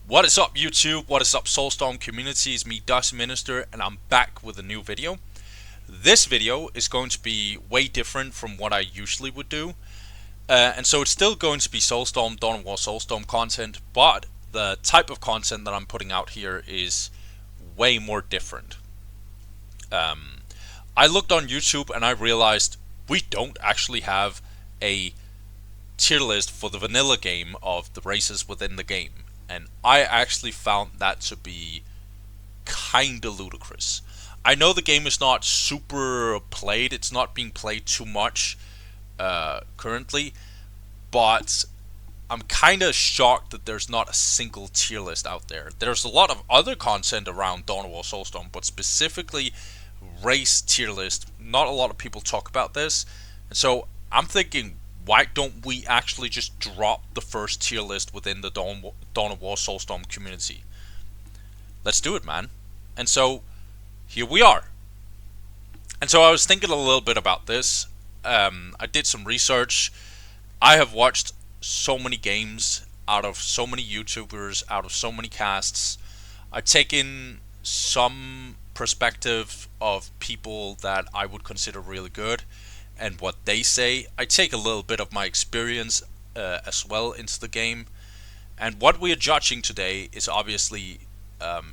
What is up, YouTube? What is up, Soulstorm community? It's me, Dust Minister, and I'm back with a new video. This video is going to be way different from what I usually would do. And so it's still going to be Soulstorm, Dawn of War Soulstorm content, but the type of content that I'm putting out here is way more different. I looked on YouTube and I realized we don't actually have a tier list for the vanilla game of the races within the game. And I actually found that to be kinda ludicrous. I know the game is not super played, it's not being played too much currently, but I'm kinda shocked that there's not a single tier list out there. There's a lot of other content around Dawn of War Soulstorm, but specifically race tier list, not a lot of people talk about this. And so I'm thinking, why don't we actually just drop the first tier list within the Dawn of War Soulstorm community? Let's do it, man. And so, here we are. And so I was thinking a little bit about this. I did some research. I have watched so many games out of so many YouTubers, out of so many casts. I've taken some perspective of people that I would consider really good and what they say. I take a little bit of my experience as well into the game, and what we are judging today is obviously the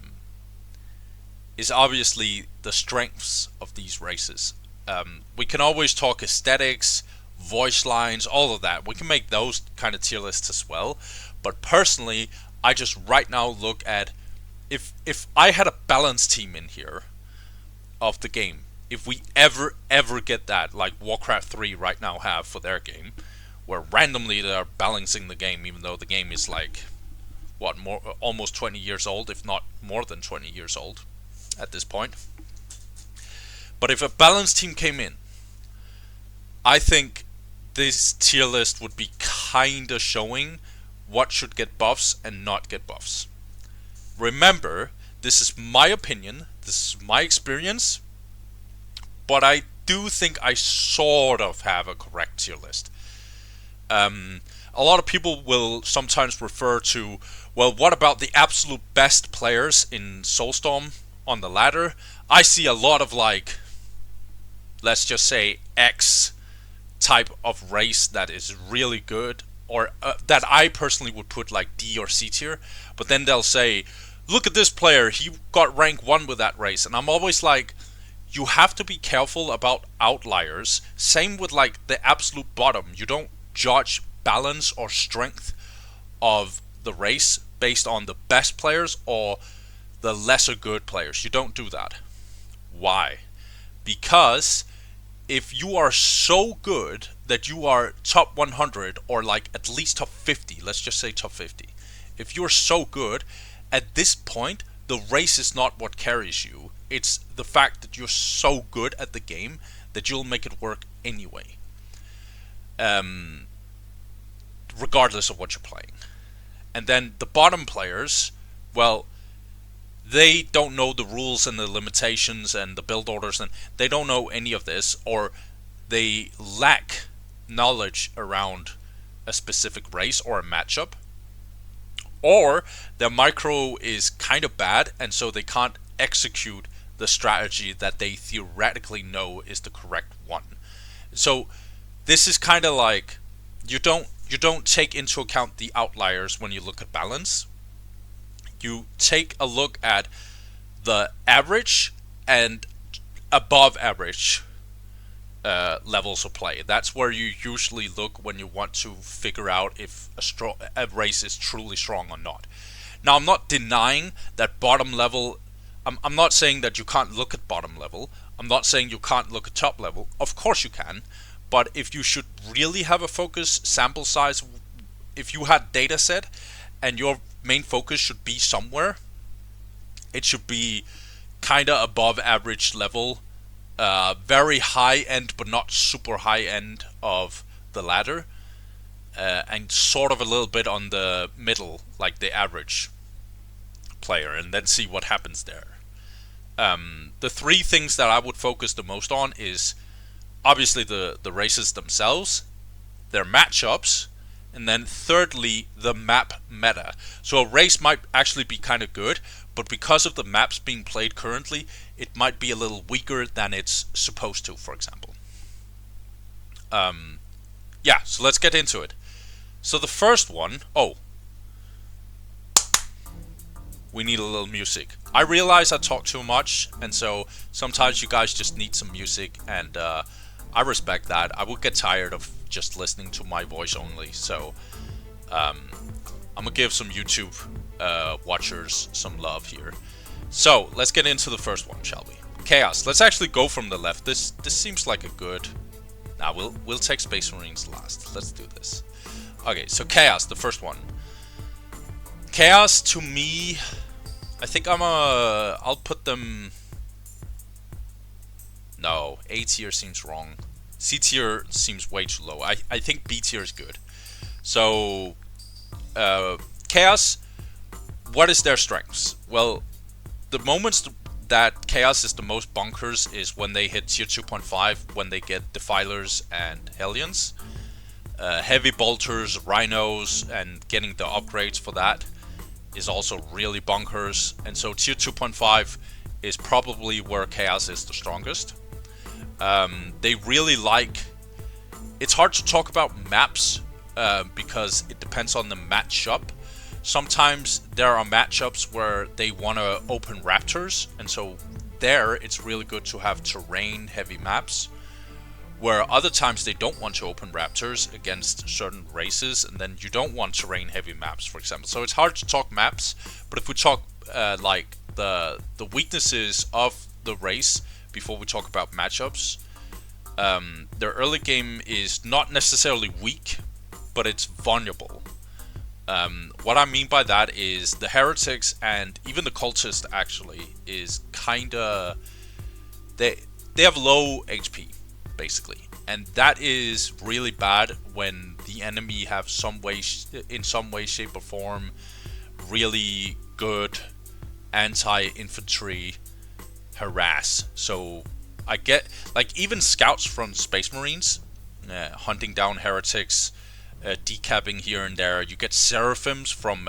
strengths of these races. We can always talk aesthetics, voice lines, all of that. We can make those kind of tier lists as well, but personally, I just right now look at if I had a balanced team in here of the game. If we ever get that, like Warcraft 3 right now have for their game, where randomly they're balancing the game, even though the game is like, what, almost 20 years old, if not more than 20 years old at this point. But if a balanced team came in, I think this tier list would be kinda showing what should get buffs and not get buffs. Remember, this is my opinion, this is my experience, but I do think I sort of have a correct tier list. A lot of people will sometimes refer to, well, what about the absolute best players in Soulstorm on the ladder? I see a lot of, like, let's just say X type of race that is really good, or that I personally would put like D or C tier, but then they'll say, look at this player, he got rank 1 with that race, and I'm always like, you have to be careful about outliers. Same with like the absolute bottom. You don't judge balance or strength of the race based on the best players or the lesser good players. You don't do that. Why? Because if you are so good that you are top 100 or like at least top 50, let's just say top 50. If you're so good, at this point, the race is not what carries you. It's the fact that you're so good at the game that you'll make it work anyway. Regardless of what you're playing. And then the bottom players, well, they don't know the rules and the limitations and the build orders, and they don't know any of this, or they lack knowledge around a specific race or a matchup, or their micro is kind of bad, and so they can't execute the strategy that they theoretically know is the correct one. So this is kind of like, you don't take into account the outliers when you look at balance. You take a look at the average and above average levels of play. That's where you usually look when you want to figure out if a race is truly strong or not. Now, I'm not denying that bottom level. I'm not saying that you can't look at bottom level. I'm not saying you can't look at top level. Of course you can. But if you should really have a focus, sample size, if you had data set and your main focus should be somewhere, it should be kinda above average level, very high end but not super high end of the ladder, and sort of a little bit on the middle, like the average player, and then see what happens there. The three things that I would focus the most on is obviously the races themselves, their matchups, And then thirdly, the map meta. So a race might actually be kind of good, but because of the maps being played currently, it might be a little weaker than it's supposed to, for example. Yeah, so let's get into it. So the first one, we need a little music. I realize I talk too much, and so sometimes you guys just need some music, and I respect that. I would get tired of just listening to my voice only, so I'm gonna give some YouTube watchers some love here. So let's get into the first one, shall we? Chaos. Let's actually go from the left. This seems like a good. Now we'll take Space Marines last. Let's do this. Okay, so Chaos, the first one. Chaos to me, I think I'll put them. No, A tier seems wrong. C tier seems way too low. I think B tier is good. So, Chaos, what is their strengths? Well, the moments that Chaos is the most bonkers is when they hit tier 2.5, when they get Defilers and Hellions. Heavy Bolters, Rhinos, and getting the upgrades for that is also really bonkers. And so tier 2.5 is probably where Chaos is the strongest. They really like... It's hard to talk about maps because it depends on the matchup. Sometimes there are matchups where they want to open Raptors, and so there it's really good to have terrain heavy maps. Where other times they don't want to open Raptors against certain races, and then you don't want terrain heavy maps, for example. So it's hard to talk maps, but if we talk like the weaknesses of the race before we talk about matchups, their early game is not necessarily weak, but it's vulnerable. What I mean by that is the heretics and even the cultists actually is kinda they have low HP basically, and that is really bad when the enemy have in some way, shape or form really good anti-infantry harass. So I get like even scouts from Space Marines hunting down heretics, decapping here and there. You get seraphims from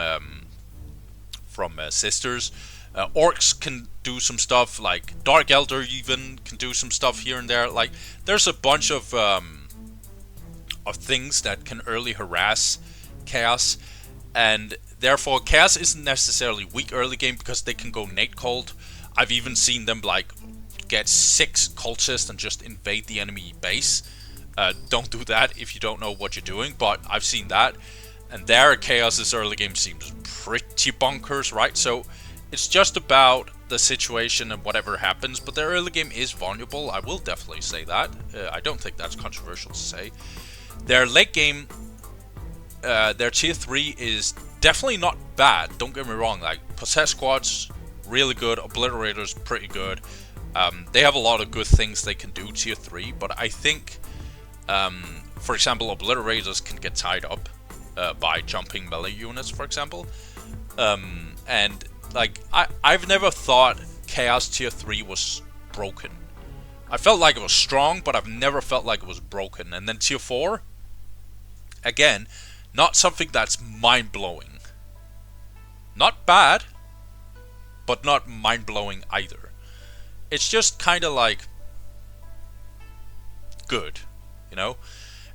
sisters. Orks can do some stuff, like Dark Eldar even can do some stuff here and there. Like there's a bunch of things that can early harass Chaos, and therefore Chaos isn't necessarily weak early game because they can go Nate Cold. I've even seen them like get 6 cultists and just invade the enemy base. Don't do that if you don't know what you're doing, but I've seen that, and there Chaos's early game seems pretty bonkers, right? So it's just about the situation and whatever happens, but their early game is vulnerable. I will definitely say that. I don't think that's controversial to say. Their late game, their tier 3 is definitely not bad. Don't get me wrong. Like Possess Squads, really good. Obliterators, pretty good. They have a lot of good things they can do tier 3, but I think, for example, Obliterators can get tied up by jumping melee units, for example. And like, I've never thought Chaos tier 3 was broken. I felt like it was strong, but I've never felt like it was broken. And then tier 4, again, not something that's mind-blowing. Not bad, but not mind-blowing either. It's just kind of like good, you know?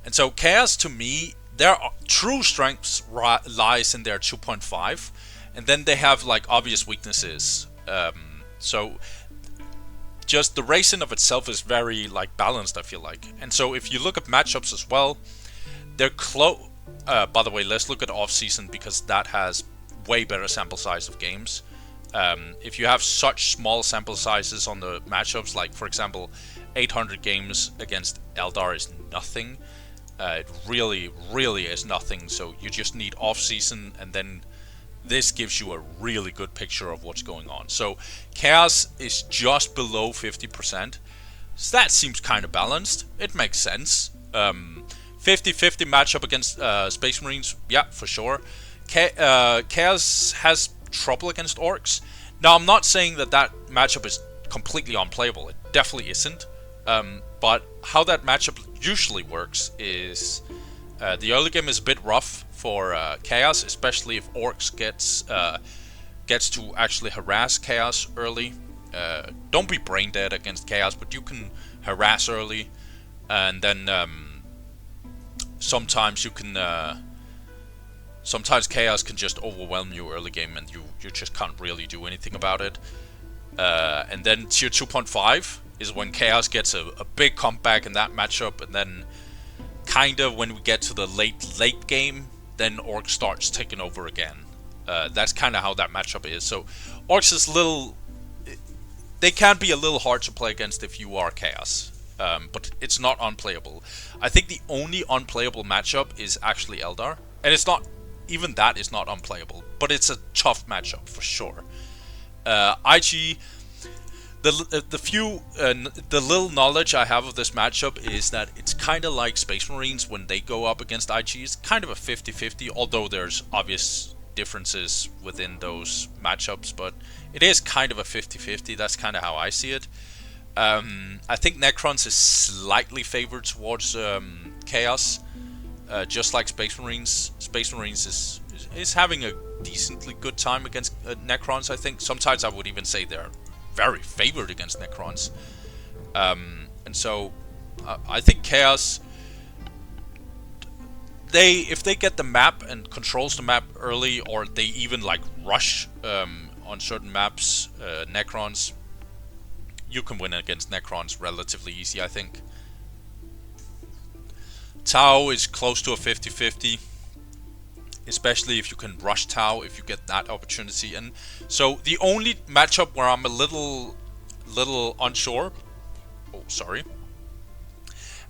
And so Chaos, to me, their true strengths lies in their 2.5. And then they have like obvious weaknesses. So just the race in of itself is very like balanced, I feel like. And so if you look at matchups as well, they're close. By the way, let's look at off-season because that has way better sample size of games. If you have such small sample sizes on the matchups, like for example, 800 games against Eldar is nothing. It really, really is nothing. So you just need off-season, and then this gives you a really good picture of what's going on. So Chaos is just below 50%. So that seems kind of balanced. It makes sense. 50-50 matchup against Space Marines, yeah, for sure. Chaos has trouble against Orks. Now, I'm not saying that matchup is completely unplayable. It definitely isn't. But how that matchup usually works is the early game is a bit rough for Chaos, especially if Orks gets to actually harass Chaos early. Don't be brain dead against Chaos, but you can harass early, and then sometimes you can. Sometimes Chaos can just overwhelm you early game, and you just can't really do anything about it. And then tier 2.5 is when Chaos gets a big comeback in that matchup, and then kind of when we get to the late game, then Orcs starts taking over again. That's kind of how that matchup is. So Orcs is they can be a little hard to play against if you are Chaos, but it's not unplayable. I think the only unplayable matchup is actually Eldar, and it's not. Even that is not unplayable, but it's a tough matchup for sure. IG, the little knowledge I have of this matchup is that it's kind of like Space Marines when they go up against IG. It's kind of a 50-50, although there's obvious differences within those matchups, but it is kind of a 50-50. That's kind of how I see it. I think Necrons is slightly favored towards Chaos. Just like Space Marines. Space Marines is having a decently good time against Necrons, I think. Sometimes I would even say they're very favored against Necrons. And so, I think Chaos, if they get the map and controls the map early, or they even like rush on certain maps, Necrons, you can win against Necrons relatively easy, I think. Tau is close to a 50-50, especially if you can rush Tau, if you get that opportunity. And so the only matchup where I'm a little unsure,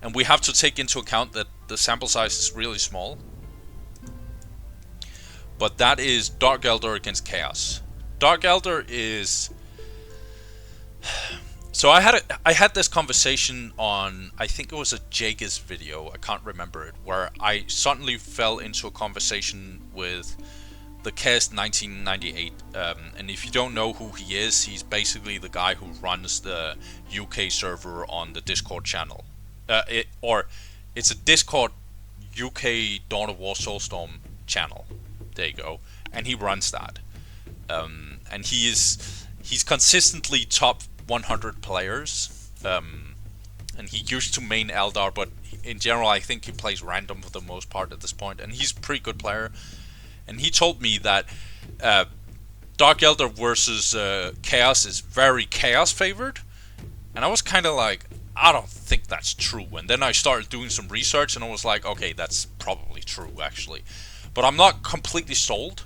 and we have to take into account that the sample size is really small, but that is Dark Eldar against Chaos. Dark Eldar is... So I had this conversation on, I think it was a Jage's video, I can't remember it, where I suddenly fell into a conversation with the Chaos 1998. And if you don't know who he is, he's basically the guy who runs the UK server on the Discord channel. It's a Discord UK Dawn of War Soulstorm channel. There you go. And he runs that. And he's consistently top 100 players, and he used to main Eldar, but in general I think he plays random for the most part at this point, and he's a pretty good player. And he told me that Dark Eldar versus Chaos is very Chaos favored, and I was kind of like, I don't think that's true. And then I started doing some research, and I was like, okay, that's probably true actually, but I'm not completely sold,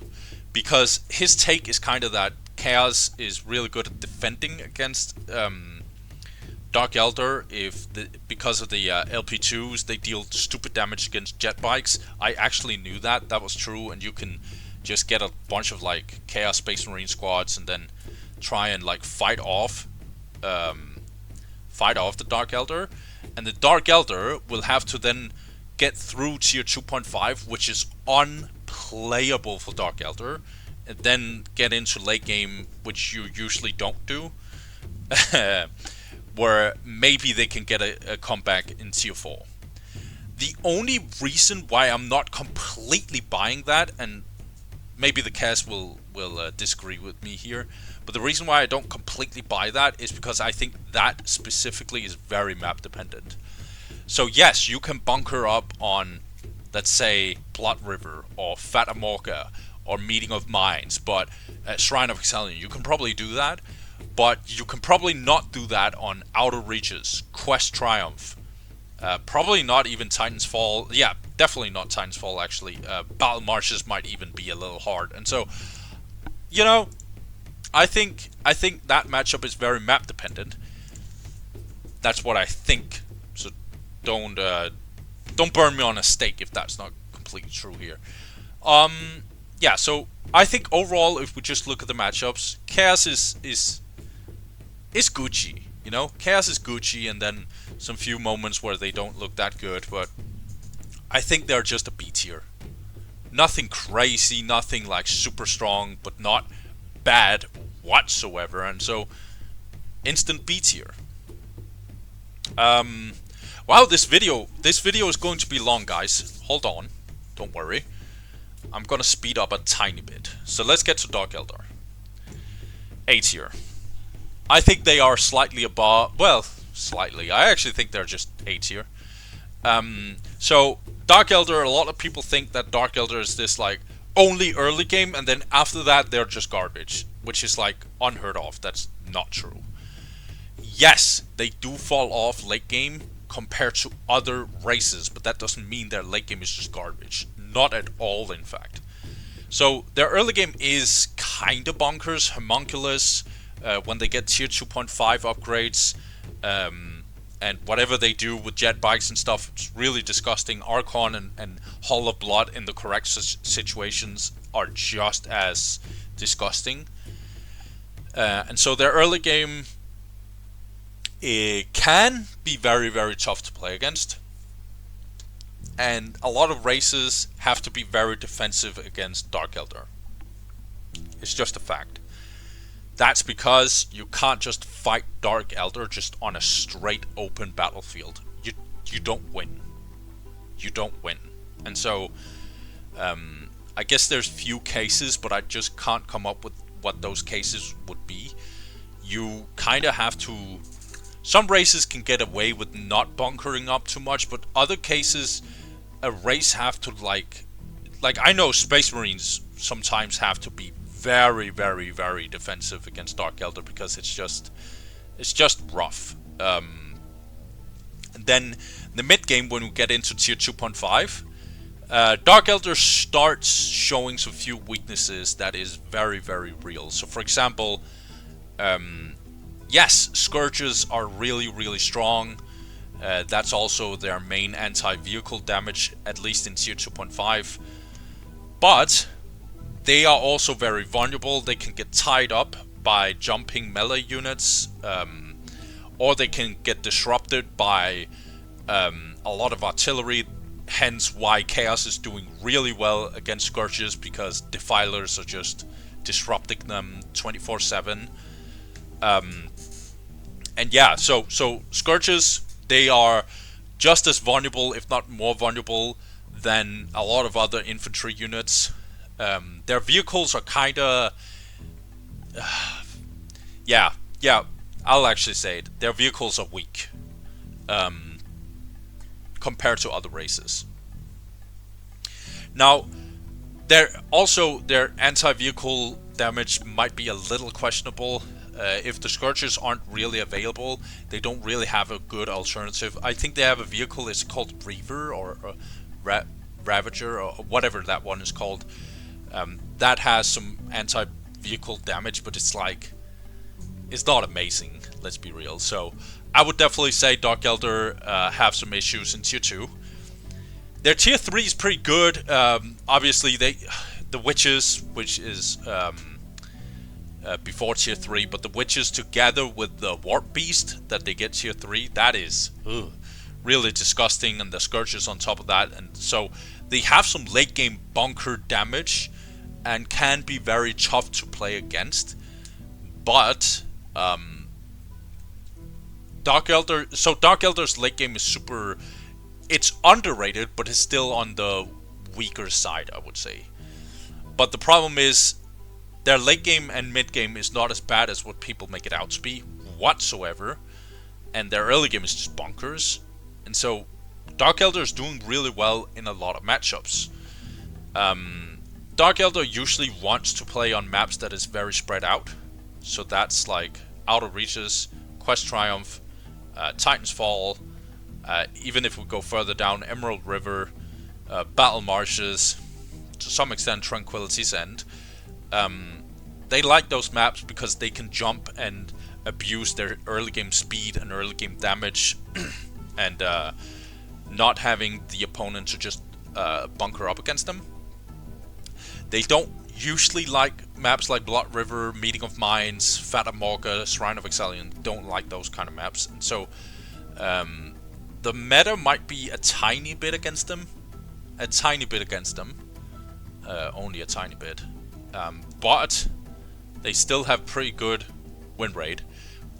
because his take is kind of that Chaos is really good at defending against Dark Eldar because of the LP2s. They deal stupid damage against jet bikes. I actually knew that was true, and you can just get a bunch of like Chaos Space Marine squads and then try and like fight off the Dark Eldar, and the Dark Eldar will have to then get through tier 2.5, which is unplayable for Dark Eldar, and then get into late game, which you usually don't do, where maybe they can get a comeback in tier 4. The only reason why I'm not completely buying that, and maybe the cast will disagree with me here, but the reason why I don't completely buy that is because I think that specifically is very map dependent. So yes, you can bunker up on, let's say, Blood River or Fata Morgana or Meeting of Minds, but Shrine of Excellion, you can probably do that, but you can probably not do that on Outer Reaches, Quest Triumph, probably not even Titan's Fall. Yeah, definitely not Titan's Fall actually. Battle Marshes might even be a little hard, and so, you know, I think that matchup is very map dependent. That's what I think. So don't burn me on a stake if that's not completely true here. Yeah, so I think overall, if we just look at the matchups, Chaos is Gucci, you know? Chaos is Gucci, and then some few moments where they don't look that good, but I think they're just a B tier. Nothing crazy, nothing like super strong, but not bad whatsoever, and so instant B tier. Wow, this video is going to be long, guys. Hold on, don't worry. I'm gonna speed up a tiny bit. So let's get to Dark Eldar. A tier. I think they are slightly above. Well, slightly. I actually think they're just A tier. So Dark Eldar, a lot of people think that Dark Eldar is this like only early game, and then after that they're just garbage, which is like unheard of. That's not true. Yes, they do fall off late game compared to other races, but that doesn't mean their late game is just garbage. Not at all, in fact. So their early game is kinda bonkers, homunculus. When they get tier 2.5 upgrades, and whatever they do with jet bikes and stuff, it's really disgusting. Archon and Hall of Blood in the correct situations are just as disgusting. And so their early game, it can be very, very tough to play against. And a lot of races have to be very defensive against Dark Eldar. It's just a fact. That's because you can't just fight Dark Eldar just on a straight open battlefield. You don't win. You don't win. And so, I guess there's few cases, but I just can't come up with what those cases would be. You kind of have to... Some races can get away with not bunkering up too much, but other cases, a race have to like I know Space Marines sometimes have to be very, very, very defensive against Dark Eldar because it's just rough. And then the mid game, when we get into tier 2.5, Dark Eldar starts showing some few weaknesses that is very, very real. So for example, yes, Scourges are really, really strong. That's also their main anti-vehicle damage, at least in tier 2.5. But they are also very vulnerable. They can get tied up by jumping melee units, or they can get disrupted by a lot of artillery. Hence why Chaos is doing really well against Scourges, because Defilers are just disrupting them 24/7. And yeah, so Scourges, they are just as vulnerable, if not more vulnerable, than a lot of other infantry units. Their vehicles are kinda... yeah, I'll actually say it. Their vehicles are weak. Compared to other races. Now, their anti-vehicle damage might be a little questionable. If the Scourges aren't really available, they don't really have a good alternative. I think they have a vehicle, it's called Reaver or Ravager or whatever that one is called. That has some anti-vehicle damage, but it's not amazing, let's be real. So I would definitely say Dark Eldar have some issues in tier 2. Their tier 3 is pretty good. Obviously, the Witches, which is before tier 3, but the Witches together with the Warp Beast that they get tier 3, that is really disgusting, and the Scourges on top of that. And so they have some late game bunker damage and can be very tough to play against. But Dark Eldar's late game is super... It's underrated, but it's still on the weaker side, I would say. But the problem is, their late game and mid game is not as bad as what people make it out to be whatsoever. And their early game is just bonkers. And so, Dark Eldar is doing really well in a lot of matchups. Dark Eldar usually wants to play on maps that is very spread out. So that's like Outer Reaches, Quest Triumph, Titan's Fall, even if we go further down, Emerald River, Battle Marshes, to some extent Tranquility's End. They like those maps because they can jump and abuse their early game speed and early game damage, and not having the opponent to just bunker up against them. They don't usually like maps like Blood River, Meeting of Minds, Fata Morgha, Shrine of Exalion. Don't like those kind of maps, and so the meta might be a tiny bit against them. Only a tiny bit. But they still have pretty good win rate.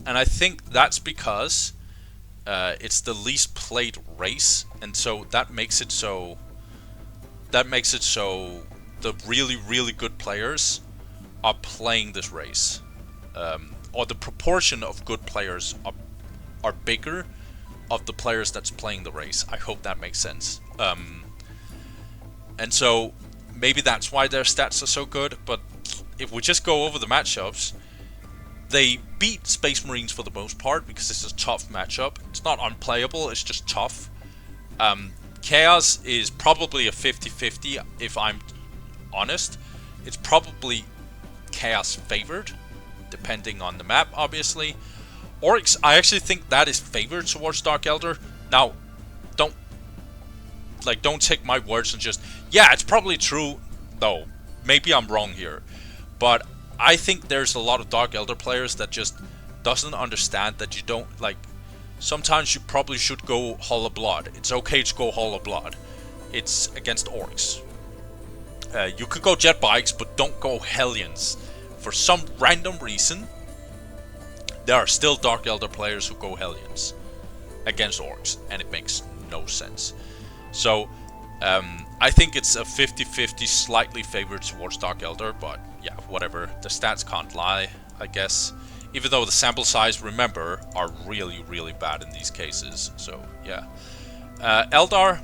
And I think that's because it's the least played race, and so that makes it so the really, really good players are playing this race. Or the proportion of good players are bigger of the players that's playing the race. I hope that makes sense. And so maybe that's why their stats are so good, but if we just go over the matchups, they beat Space Marines for the most part because it's a tough matchup. It's not unplayable, it's just tough. Chaos is probably a 50-50 if I'm honest. It's probably Chaos favored, depending on the map, obviously. Orks, I actually think that is favored towards Dark Eldar. Now, don't take my words and just, yeah, it's probably true. No, maybe I'm wrong here. But I think there's a lot of Dark Eldar players that just doesn't understand that you don't, like, sometimes you probably should go Hollow Blood. It's okay to go Hollow Blood. It's against Orks. You could go Jet Bikes, but don't go Hellions. For some random reason, there are still Dark Eldar players who go Hellions against Orks, and it makes no sense. So, I think it's a 50-50, slightly favored towards Dark Eldar, but yeah, whatever. The stats can't lie, I guess. Even though the sample size, remember, are really, really bad in these cases. So, yeah. Eldar,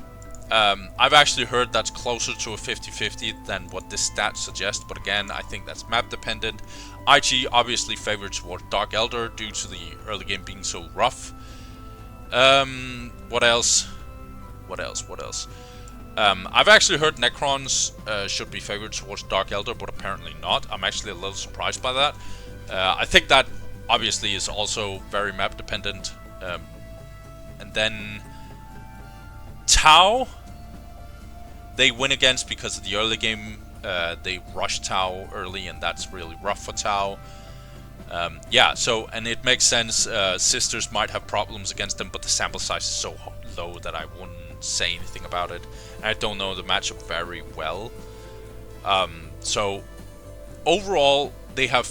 I've actually heard that's closer to a 50-50 than what this stat suggests, but again, I think that's map dependent. IG obviously favored towards Dark Eldar due to the early game being so rough. What else? I've actually heard Necrons should be favored towards Dark Eldar, but apparently not. I'm actually a little surprised by that. I think that obviously is also very map dependent. And then Tau, they win against because of the early game. They rush Tau early, and that's really rough for Tau. Yeah, so, and it makes sense. Sisters might have problems against them, but the sample size is so low that I wouldn't say anything about it. And I don't know the matchup very well. So, overall, they have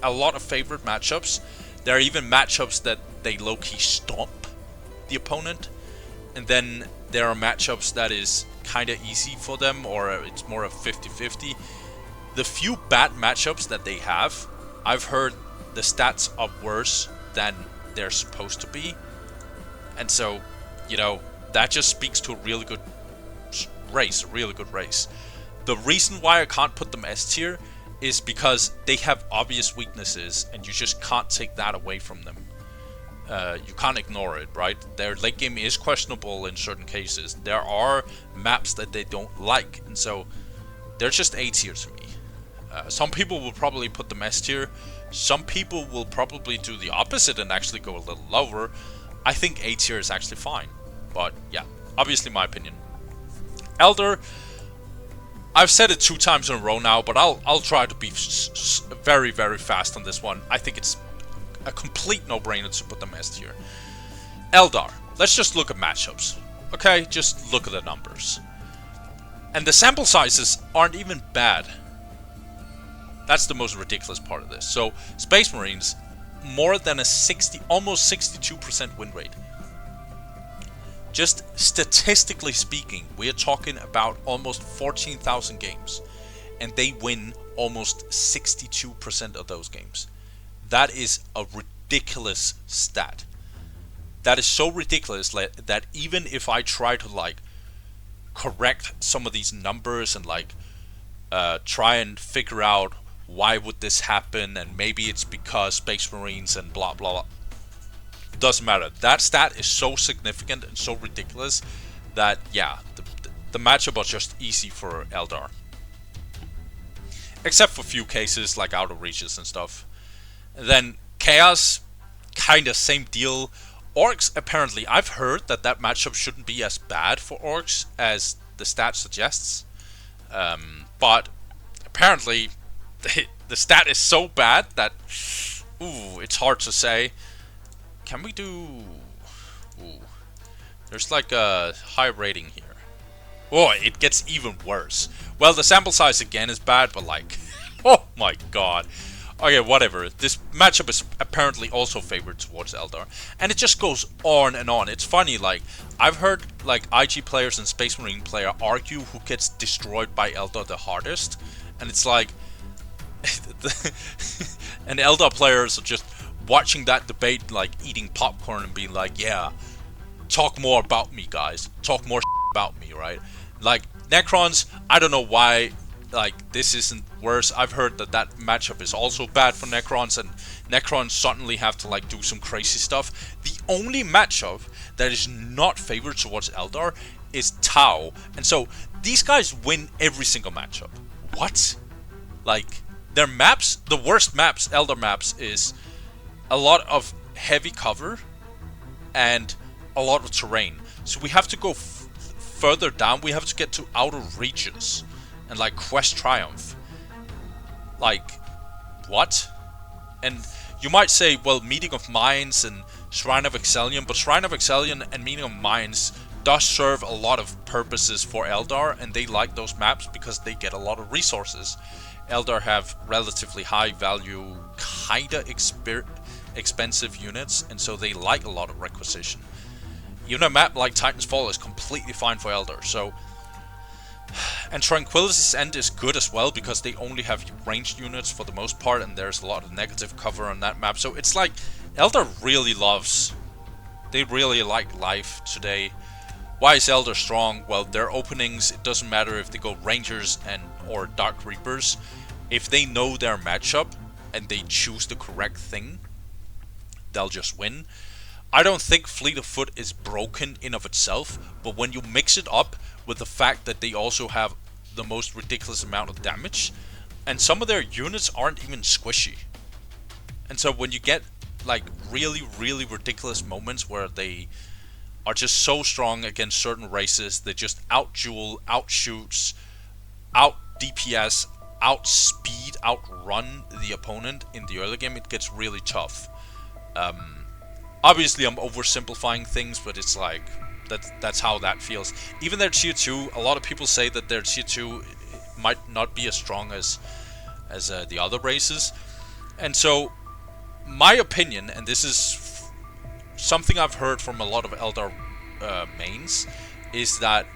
a lot of favorite matchups. There are even matchups that they low-key stomp the opponent. And then there are matchups that is kind of easy for them, or it's more of 50-50. The few bad matchups that they have, I've heard the stats are worse than they're supposed to be. And so, you know, that just speaks to a really good race, The reason why I can't put them S tier is because they have obvious weaknesses, and you just can't take that away from them. You can't ignore it, right? Their late game is questionable in certain cases. There are maps that they don't like, and so they're just A tier to me. Some people will probably put them S tier. Some people will probably do the opposite and actually go a little lower. I think A tier is actually fine. But yeah, obviously my opinion. Eldar, I've said it 2 times in a row now, but I'll try to be very, very fast on this one. I think it's a complete no-brainer to put them S tier. Eldar, let's just look at matchups. Okay, just look at the numbers. And the sample sizes aren't even bad. That's the most ridiculous part of this. So, Space Marines, more than a almost 62% win rate. Just statistically speaking, we are talking about almost 14,000 games. And they win almost 62% of those games. That is a ridiculous stat. That is so ridiculous that even if I try to, like, correct some of these numbers and, like, try and figure out why would this happen, and maybe it's because Space Marines and blah blah blah, doesn't matter. That stat is so significant and so ridiculous that, yeah, the matchup was just easy for Eldar. Except for a few cases like Outer Reaches and stuff. And then Chaos, kinda same deal. Orks, apparently, I've heard that matchup shouldn't be as bad for Orks as the stat suggests. But apparently the stat is so bad that, ooh, it's hard to say. Can we do... Ooh. There's like a high rating here. Oh, it gets even worse. Well, the sample size again is bad, but like... Oh my god. Okay, whatever. This matchup is apparently also favored towards Eldar, and it just goes on and on. It's funny, like I've heard like IG players and Space Marine player argue who gets destroyed by Eldar the hardest, and it's like, and Eldar players are just watching that debate, like eating popcorn and being like, yeah, talk more about me, guys. Talk more about me, right? Like Necrons, I don't know why. Like, this isn't worse. I've heard that that matchup is also bad for Necrons, and Necrons suddenly have to like do some crazy stuff. The only matchup that is not favored towards Eldar is Tau, and so these guys win every single matchup. What? Like, their maps, the worst maps, Eldar maps, is a lot of heavy cover and a lot of terrain. So we have to go further down. We have to get to outer reaches and like Quest Triumph. Like, what? And you might say, well, Meeting of Minds and Shrine of Excellion, but Shrine of Excellion and Meeting of Minds does serve a lot of purposes for Eldar, and they like those maps because they get a lot of resources. Eldar have relatively high value, kinda expensive units, and so they like a lot of requisition. Even a map like Titan's Fall is completely fine for Eldar, so... And Tranquility's End is good as well, because they only have ranged units for the most part, and there's a lot of negative cover on that map. So it's like, Eldar really loves... They really like life today. Why is Eldar strong? Well, their openings, it doesn't matter if they go Rangers and or Dark Reapers. If they know their matchup, and they choose the correct thing, they'll just win. I don't think Fleet of Foot is broken in of itself, but when you mix it up with the fact that they also have the most ridiculous amount of damage, and some of their units aren't even squishy. And so when you get like really, really ridiculous moments where they are just so strong against certain races, they just out-duel, out-shoots, out-DPS, out-speed, outrun the opponent in the early game, it gets really tough. Obviously, I'm oversimplifying things, but it's like, that's how that feels. Even their tier 2, a lot of people say that their tier 2 might not be as strong as the other races. And so, my opinion, and this is something I've heard from a lot of Eldar mains, is that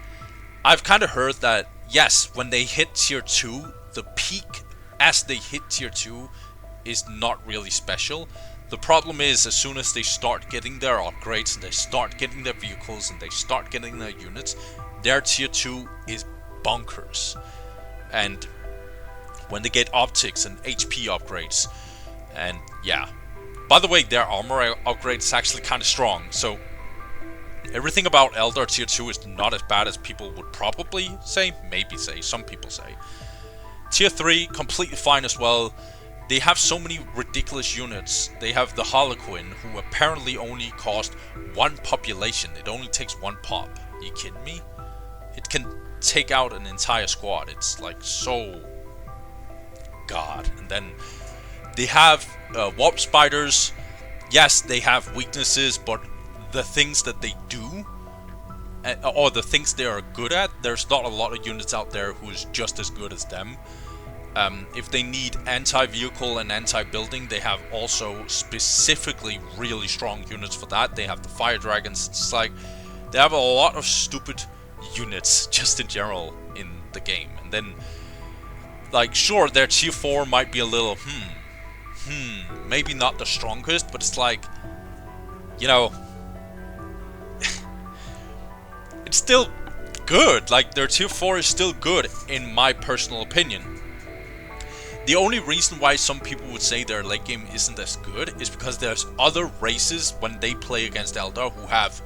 I've kind of heard that, yes, when they hit tier 2, the peak as they hit tier 2 is not really special. The problem is, as soon as they start getting their upgrades, and they start getting their vehicles, and they start getting their units, their tier 2 is bonkers. And when they get optics and HP upgrades, and yeah. By the way, their armor upgrade is actually kind of strong, so everything about Eldar tier 2 is not as bad as people would probably say, maybe say, some people say. Tier 3, completely fine as well. They have so many ridiculous units. They have the Harlequin, who apparently only cost 1 population. It only takes 1 pop. Are you kidding me? It can take out an entire squad. It's like so... God. And then they have Warp Spiders. Yes, they have weaknesses, but the things that they do, or the things they are good at, there's not a lot of units out there who is just as good as them. If they need anti-vehicle and anti-building, they have also specifically really strong units for that. They have the Fire Dragons. It's like, they have a lot of stupid units, just in general, in the game. And then, like, sure, their tier 4 might be a little, maybe not the strongest, but it's like, you know, it's still good. Like, their tier 4 is still good, in my personal opinion. The only reason why some people would say their late game isn't as good is because there's other races when they play against Eldar who have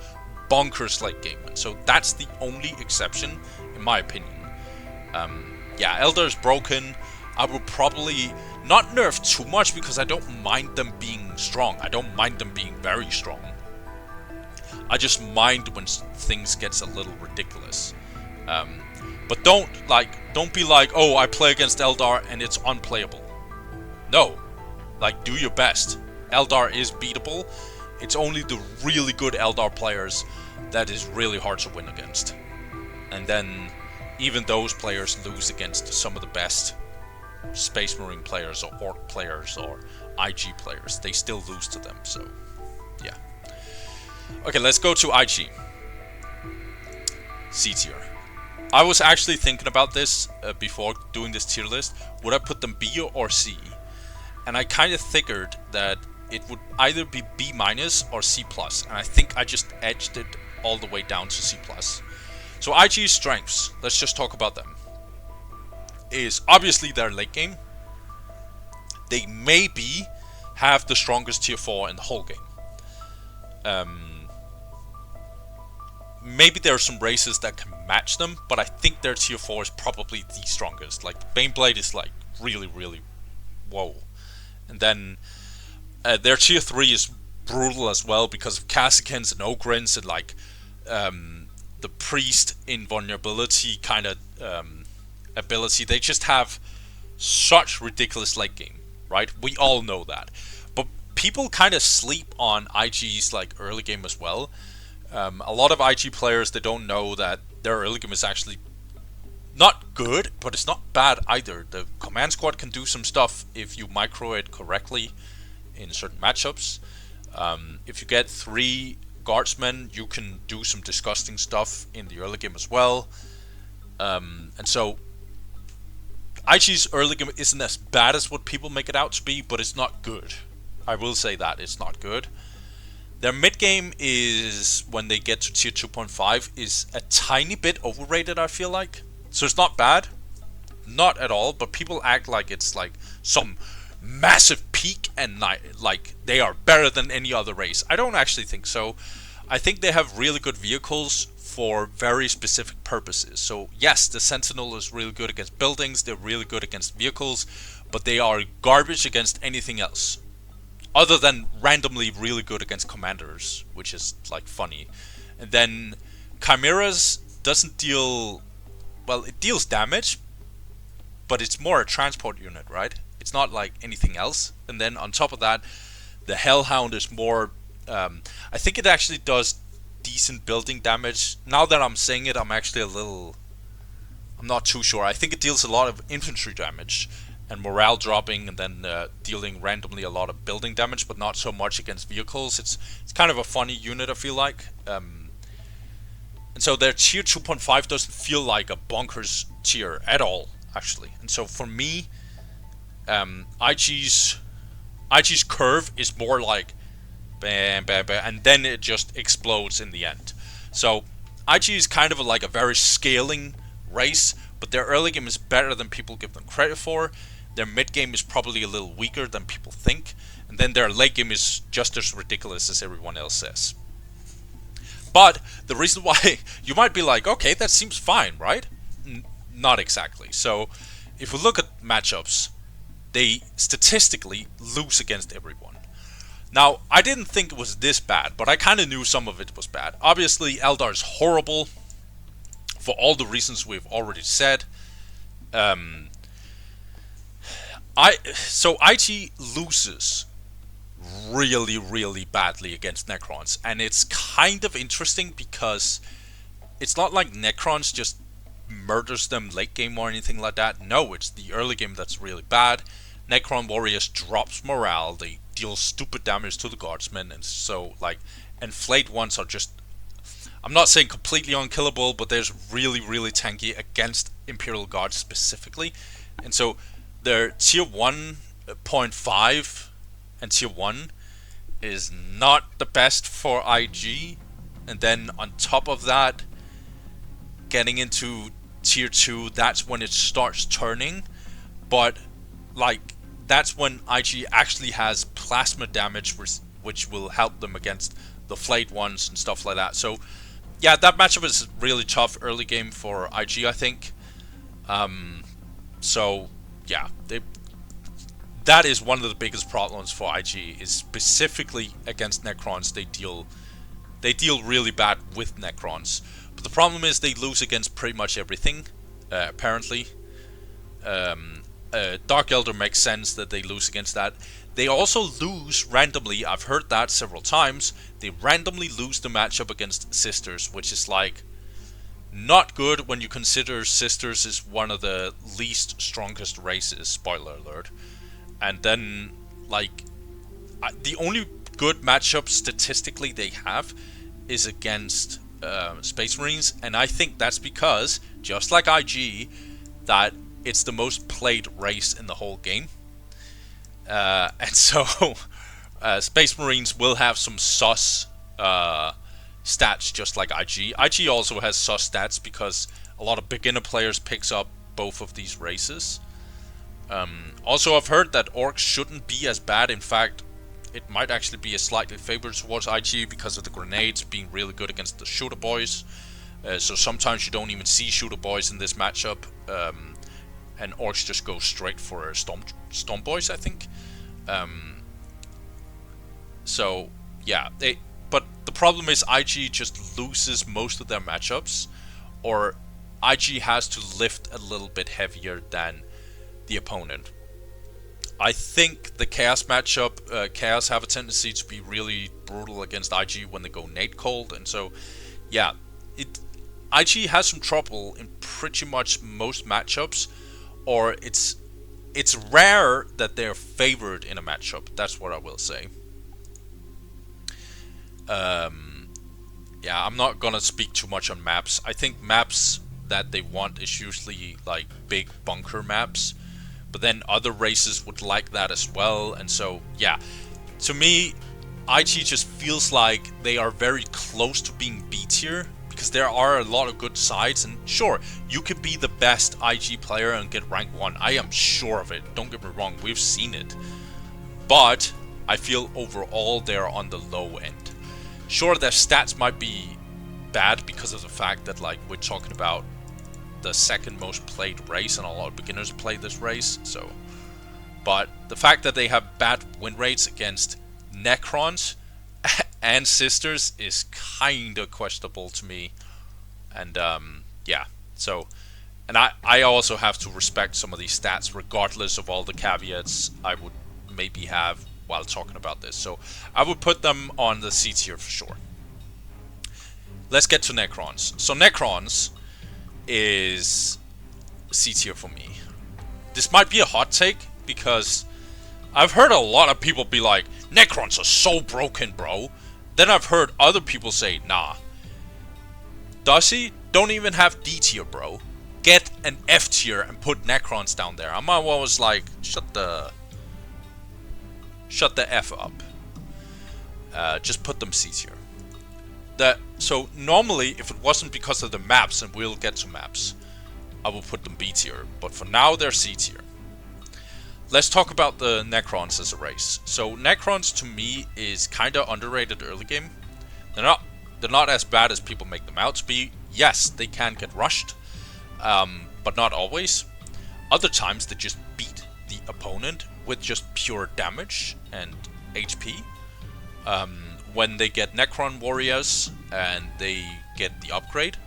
bonkers late game. And so that's the only exception, in my opinion. Yeah, Eldar is broken. I would probably not nerf too much because I don't mind them being strong. I don't mind them being very strong. I just mind when things gets a little ridiculous. But don't be like, oh, I play against Eldar and it's unplayable. No. Like, do your best. Eldar is beatable. It's only the really good Eldar players that is really hard to win against. And then, even those players lose against some of the best Space Marine players or Ork players or IG players. They still lose to them, so yeah. Okay, let's go to IG. C tier. I was actually thinking about this before doing this tier list. Would I put them B or C? And I kind of figured that it would either be B- or C+, and I think I just edged it all the way down to C+. So IG's strengths, let's just talk about them, is obviously their late game. They maybe have the strongest tier 4 in the whole game. Maybe there are some races that can match them, but I think their tier 4 is probably the strongest. Like, Baneblade is like really, really whoa. And then their tier 3 is brutal as well because of Kasachans and Ogryns and like the priest invulnerability kind of ability. They just have such ridiculous late game, right? We all know that. But people kind of sleep on IG's like early game as well. A lot of IG players, they don't know that their early game is actually not good, but it's not bad either. The command squad can do some stuff if you micro it correctly in certain matchups. If you get 3 guardsmen, you can do some disgusting stuff in the early game as well. And so IG's early game isn't as bad as what people make it out to be, but it's not good. I will say that, it's not good. Their mid game is, when they get to tier 2.5, is a tiny bit overrated, I feel like. So it's not bad, not at all, but people act like it's like some massive peak and like they are better than any other race. I don't actually think so. I think they have really good vehicles for very specific purposes. So yes, the Sentinel is really good against buildings, they're really good against vehicles, but they are garbage against anything else. Other than randomly really good against commanders, which is like funny. And then Chimeras doesn't deal, well, it deals damage, but it's more a transport unit, right? It's not like anything else. And then on top of that, the Hellhound is more, I think it actually does decent building damage. Now that I'm saying it, I'm actually I'm not too sure. I think it deals a lot of infantry damage and morale dropping, and then dealing randomly a lot of building damage, but not so much against vehicles. It's kind of a funny unit, I feel like. And so their tier 2.5 doesn't feel like a bonkers tier at all, actually. And so for me, IG's curve is more like bam, bam, bam, and then it just explodes in the end. So IG is kind of like a very scaling race, but their early game is better than people give them credit for. Their mid game is probably a little weaker than people think, and then their late game is just as ridiculous as everyone else says. But the reason why you might be like, okay, that seems fine, right? Not exactly. So if we look at matchups, they statistically lose against everyone. Now, I didn't think it was this bad, but I kind of knew some of it was bad. Obviously, Eldar is horrible for all the reasons we've already said. So IG loses really, really badly against Necrons, and it's kind of interesting because it's not like Necrons just murders them late game or anything like that. No, it's the early game that's really bad. Necron warriors drops morale, they deal stupid damage to the guardsmen, and so like Enflate ones are just, I'm not saying completely unkillable, but there's really, really tanky against Imperial Guard specifically. And so their tier 1.5 and tier 1 is not the best for IG. And then on top of that, getting into tier 2, that's when it starts turning. But like, that's when IG actually has plasma damage, which will help them against the flayed ones and stuff like that. So yeah, that matchup is really tough early game for IG, I think. So yeah, that is one of the biggest problems for IG, is specifically against Necrons. They deal really bad with Necrons, but the problem is they lose against pretty much everything. Apparently, Dark Eldar makes sense that they lose against that. They also lose randomly. I've heard that several times. They randomly lose the matchup against Sisters, which is like Not good when you consider Sisters is one of the least strongest races, spoiler alert. And then, like, the only good matchup statistically they have is against Space Marines, and I think that's because, just like IG, that it's the most played race in the whole game. And so, Space Marines will have some sus stats just like IG. IG also has sus stats because a lot of beginner players picks up both of these races. Also, I've heard that Orks shouldn't be as bad. In fact, it might actually be a slightly favored towards IG because of the grenades being really good against the shooter boys. So sometimes you don't even see shooter boys in this matchup, and Orks just go straight for storm boys, I think. So yeah, but the problem is IG just loses most of their matchups, or IG has to lift a little bit heavier than the opponent. I think the Chaos matchup, Chaos have a tendency to be really brutal against IG when they go Nate cold, and so yeah, IG has some trouble in pretty much most matchups, or it's rare that they're favored in a matchup. That's what I will say. Yeah, I'm not gonna speak too much on maps. I think maps that they want is usually like big bunker maps, but then other races would like that as well, and so yeah, to me, IG just feels like they are very close to being B tier, because there are a lot of good sides, and sure, you can be the best IG player and get rank 1, I am sure of it, don't get me wrong, we've seen it, but I feel overall they're on the low end. Sure, their stats might be bad because of the fact that, like, we're talking about the second most played race, and a lot of beginners play this race, so. But the fact that they have bad win rates against Necrons and Sisters is kinda questionable to me. And yeah, so. And I also have to respect some of these stats, regardless of all the caveats I would maybe have while talking about this. So I would put them on the C tier for sure. Let's get to Necrons. So Necrons is C tier for me. This might be a hot take, because I've heard a lot of people be like, Necrons are so broken, bro. Then I've heard other people say, nah. Does he? Don't even have D tier, bro. Get an F tier and put Necrons down there. I'm always like, shut the F up. Just put them C tier. So normally, if it wasn't because of the maps, and we'll get to maps, I will put them B tier. But for now, they're C tier. Let's talk about the Necrons as a race. So Necrons to me is kinda underrated early game. They're not as bad as people make them out to be. Yes, they can get rushed, but not always. Other times they just beat the opponent with just pure damage and HP. When they get Necron warriors and they get the upgrade,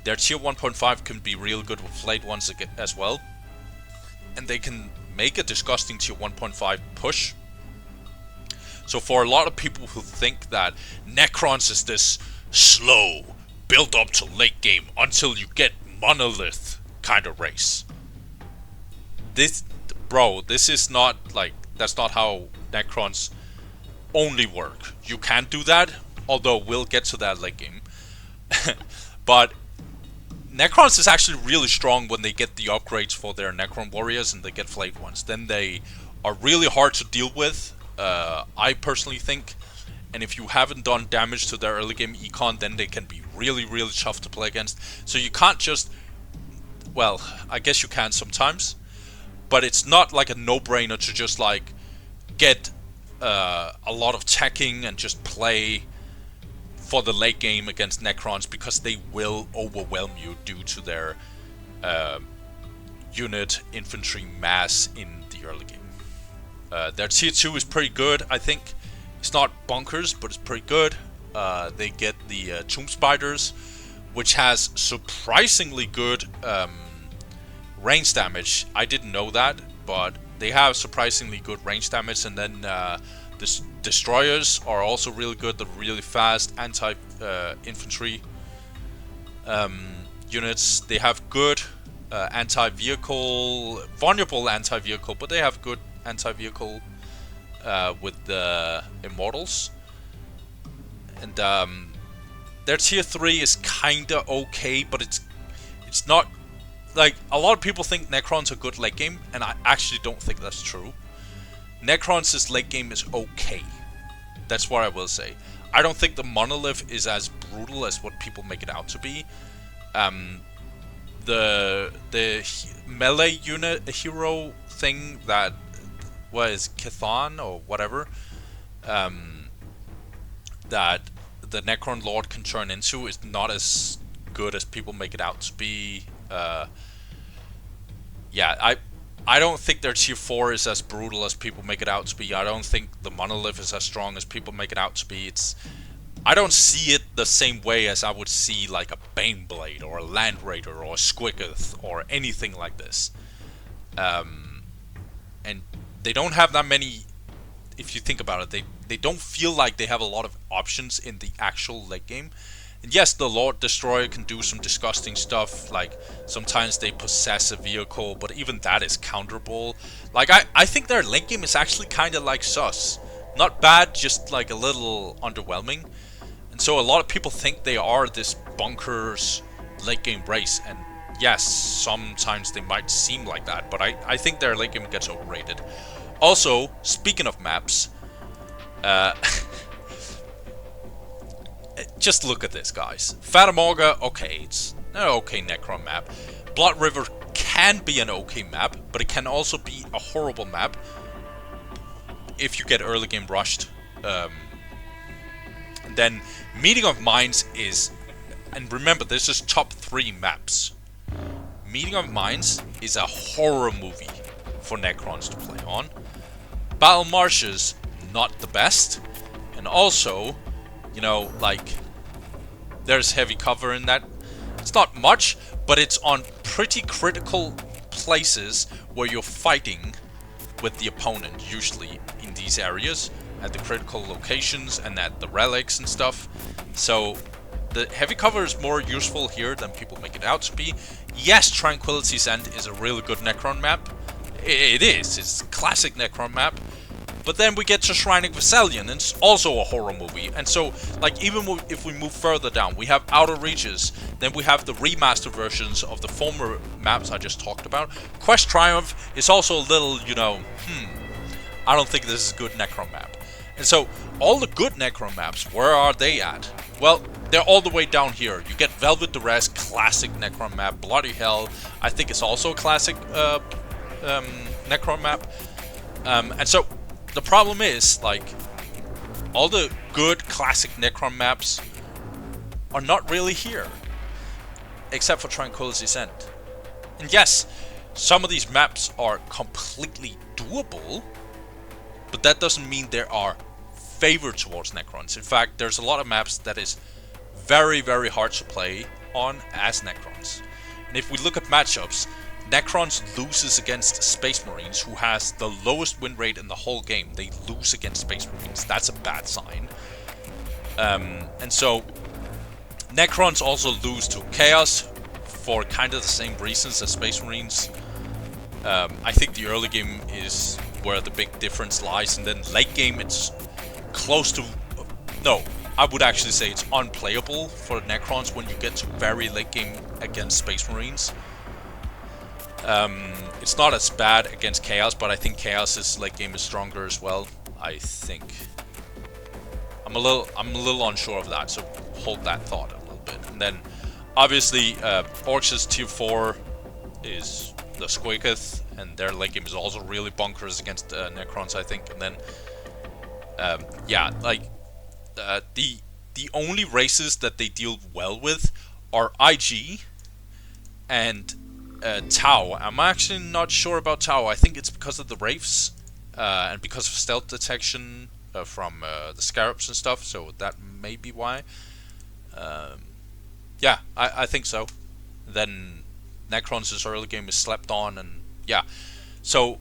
their tier 1.5 can be real good with flayed ones as well, and they can make a disgusting tier 1.5 push. So for a lot of people who think that Necrons is this slow build up to late game until you get monolith kind of race, this is not like, that's not how Necrons only work. You can do that, although we'll get to that late game. But Necrons is actually really strong when they get the upgrades for their Necron warriors and they get flayed ones. Then they are really hard to deal with, I personally think. And if you haven't done damage to their early game econ, then they can be really, really tough to play against. So you can't just, well, I guess you can sometimes, but it's not like a no-brainer to just like get a lot of teching and just play for the late game against Necrons, because they will overwhelm you due to their unit infantry mass in the early game. Their tier 2 is pretty good, I think. It's not bonkers, but it's pretty good. They get the Tomb Spiders, which has surprisingly good range damage. I didn't know that, but they have surprisingly good range damage. And then the Destroyers are also really good. They're really fast anti-infantry. units. They have good anti-vehicle, vulnerable anti-vehicle, but they have good anti-vehicle with the Immortals. And their tier 3 is kinda okay, but it's not, like, a lot of people think Necrons are good late game, and I actually don't think that's true. Necrons' late game is okay. That's what I will say. I don't think the monolith is as brutal as what people make it out to be. The melee unit hero thing that was Cathan or whatever, that the Necron Lord can turn into is not as good as people make it out to be. Yeah, I don't think their tier 4 is as brutal as people make it out to be. I don't think the monolith is as strong as people make it out to be. I don't see it the same way as I would see like a Baneblade or a Land Raider or a Squiggith or anything like this. And they don't have that many, if you think about it, they don't feel like they have a lot of options in the actual late game. And yes, the Lord Destroyer can do some disgusting stuff, like sometimes they possess a vehicle, but even that is counterable. Like, I think their late game is actually kind of like sus. Not bad, just like a little underwhelming. And so a lot of people think they are this bonkers late game race, and yes, sometimes they might seem like that, but I think their late game gets overrated. Also, speaking of maps, just look at this, guys. Fatamorga, okay, it's an okay Necron map. Blood River can be an okay map, but it can also be a horrible map if you get early game rushed. And then Meeting of Minds is, and remember, this is top 3 maps. Meeting of Minds is a horror movie for Necrons to play on. Battle Marshes, not the best. And also, you know, like, there's heavy cover in that. It's not much, but it's on pretty critical places where you're fighting with the opponent, usually in these areas, at the critical locations and at the relics and stuff. So the heavy cover is more useful here than people make it out to be. Yes, Tranquility's End is a really good Necron map. It is. It's a classic Necron map. But then we get to Shrining Vesalian, and it's also a horror movie. And so, like, even if we move further down, we have Outer Reaches, then we have the remastered versions of the former maps I just talked about. Quest Triumph is also a little, you know, I don't think this is a good Necron map. And so, all the good Necron maps, where are they at? Well, they're all the way down here. You get Velvet Duress, classic Necron map. Bloody Hell, I think it's also a classic Necron map. And so, the problem is, like, all the good classic Necron maps are not really here. Except for Tranquility's End. And yes, some of these maps are completely doable, but that doesn't mean there are favored towards Necrons. In fact, there's a lot of maps that is very, very hard to play on as Necrons. And if we look at matchups, Necrons loses against Space Marines, who has the lowest win rate in the whole game. They lose against Space Marines. That's a bad sign. And so, Necrons also lose to Chaos for kind of the same reasons as Space Marines. I think the early game is where the big difference lies, and then late game it's close to... No, I would actually say it's unplayable for Necrons when you get to very late game against Space Marines. It's not as bad against Chaos, but I think Chaos's late game is stronger as well. I think. I'm a little unsure of that, so hold that thought a little bit. And then, obviously, Orks' tier 4 is the Squiggith, and their late game is also really bonkers against Necrons, I think. And then, yeah, like the only races that they deal well with are IG and Tau. I'm actually not sure about Tau. I think it's because of the Wraiths and because of stealth detection from the Scarabs and stuff, so that may be why. Yeah, I think so. Then Necrons' early game is slept on, and yeah. So,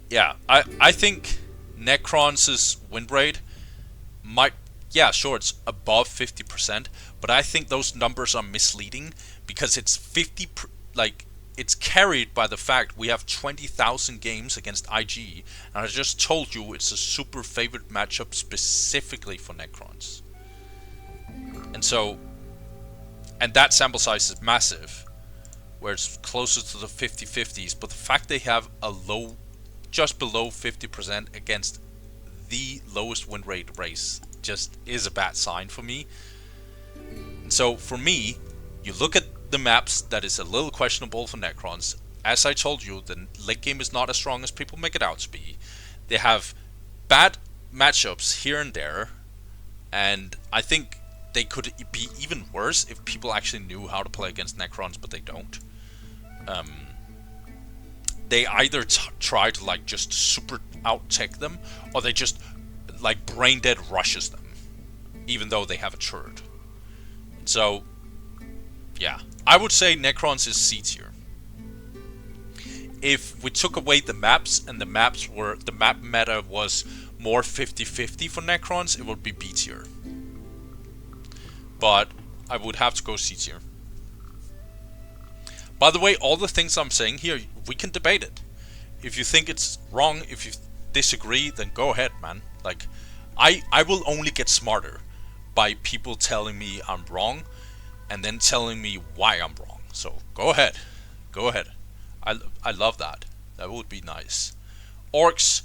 yeah, I think Necrons' win rate might... Yeah, sure, it's above 50%, but I think those numbers are misleading because it's it's carried by the fact we have 20,000 games against IG, and I just told you it's a super favorite matchup specifically for Necrons. And that sample size is massive, where it's closer to the 50-50s, but the fact they have a low, just below 50% against the lowest win rate race just is a bad sign for me. And so for me, you look at the maps that is a little questionable for Necrons. As I told you, the late game is not as strong as people make it out to be. They have bad matchups here and there, and I think they could be even worse if people actually knew how to play against Necrons, but they don't. They either try to like just super out-tech them, or they just like brain dead rushes them, even though they have a turret. So, yeah, I would say Necrons is C tier. If we took away the maps and the map meta was more 50-50 for Necrons, it would be B tier. But I would have to go C tier. By the way, all the things I'm saying here, we can debate it. If you think it's wrong, if you disagree, then go ahead, man. Like, I will only get smarter by people telling me I'm wrong and then telling me why I'm wrong. So go ahead. Go ahead. I love that. That would be nice. Orks,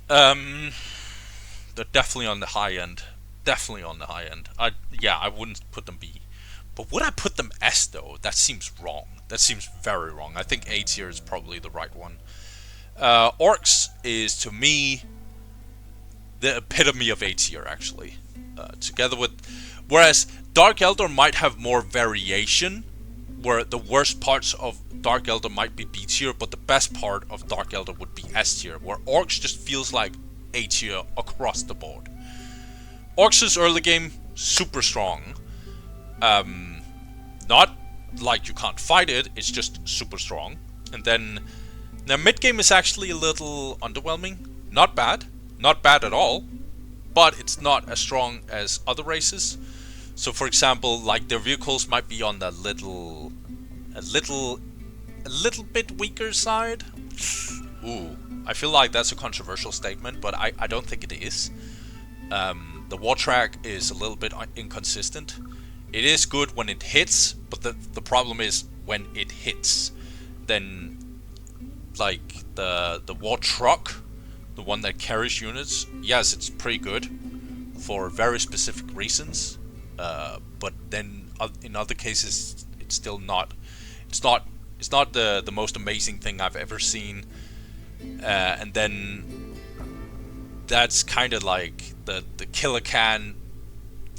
they're definitely on the high end. Definitely on the high end. I wouldn't put them B. But would I put them S though? That seems wrong. That seems very wrong. I think A tier is probably the right one. Orks is, to me, the epitome of A tier, actually. Together with... Whereas Dark Eldar might have more variation, where the worst parts of Dark Eldar might be B tier, but the best part of Dark Eldar would be S tier, where Orks just feels like A tier across the board. Orks' early game, super strong. Not like you can't fight it, it's just super strong. And then their mid game is actually a little underwhelming. Not bad at all, but it's not as strong as other races. So for example, like their vehicles might be on the a little bit weaker side. Ooh, I feel like that's a controversial statement, but I don't think it is. The war track is a little bit inconsistent. It is good when it hits, but the problem is when it hits, then like the war truck, the one that carries units, yes, it's pretty good for very specific reasons, but then in other cases it's still not. It's not the most amazing thing I've ever seen, and then that's kind of like the killer can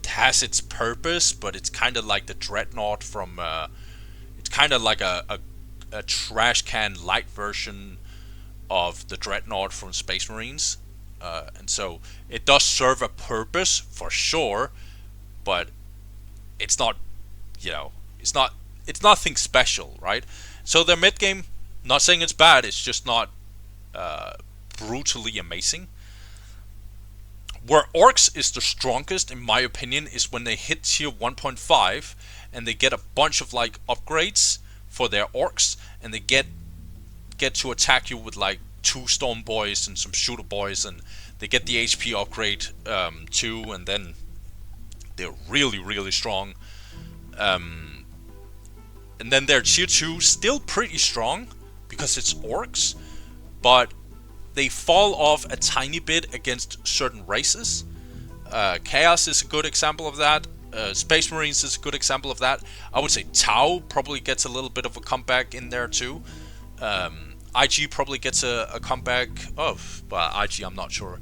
has its purpose, but it's kind of like the dreadnought from it's kind of like a trash can light version of the dreadnought from Space Marines, and so it does serve a purpose for sure, but it's not, it's nothing special, right? So their mid game, not saying it's bad, it's just not brutally amazing. Where Orks is the strongest, in my opinion, is when they hit tier 1.5 and they get a bunch of like upgrades for their Orks, and they get to attack you with like 2 Storm Boys and some Shooter Boys, and they get the HP upgrade too, and then they're really, really strong. And then their tier 2 still pretty strong because it's Orks, but they fall off a tiny bit against certain races. Chaos is a good example of that. Space Marines is a good example of that. I would say Tau probably gets a little bit of a comeback in there too. IG probably gets a comeback. Oh, well, IG I'm not sure.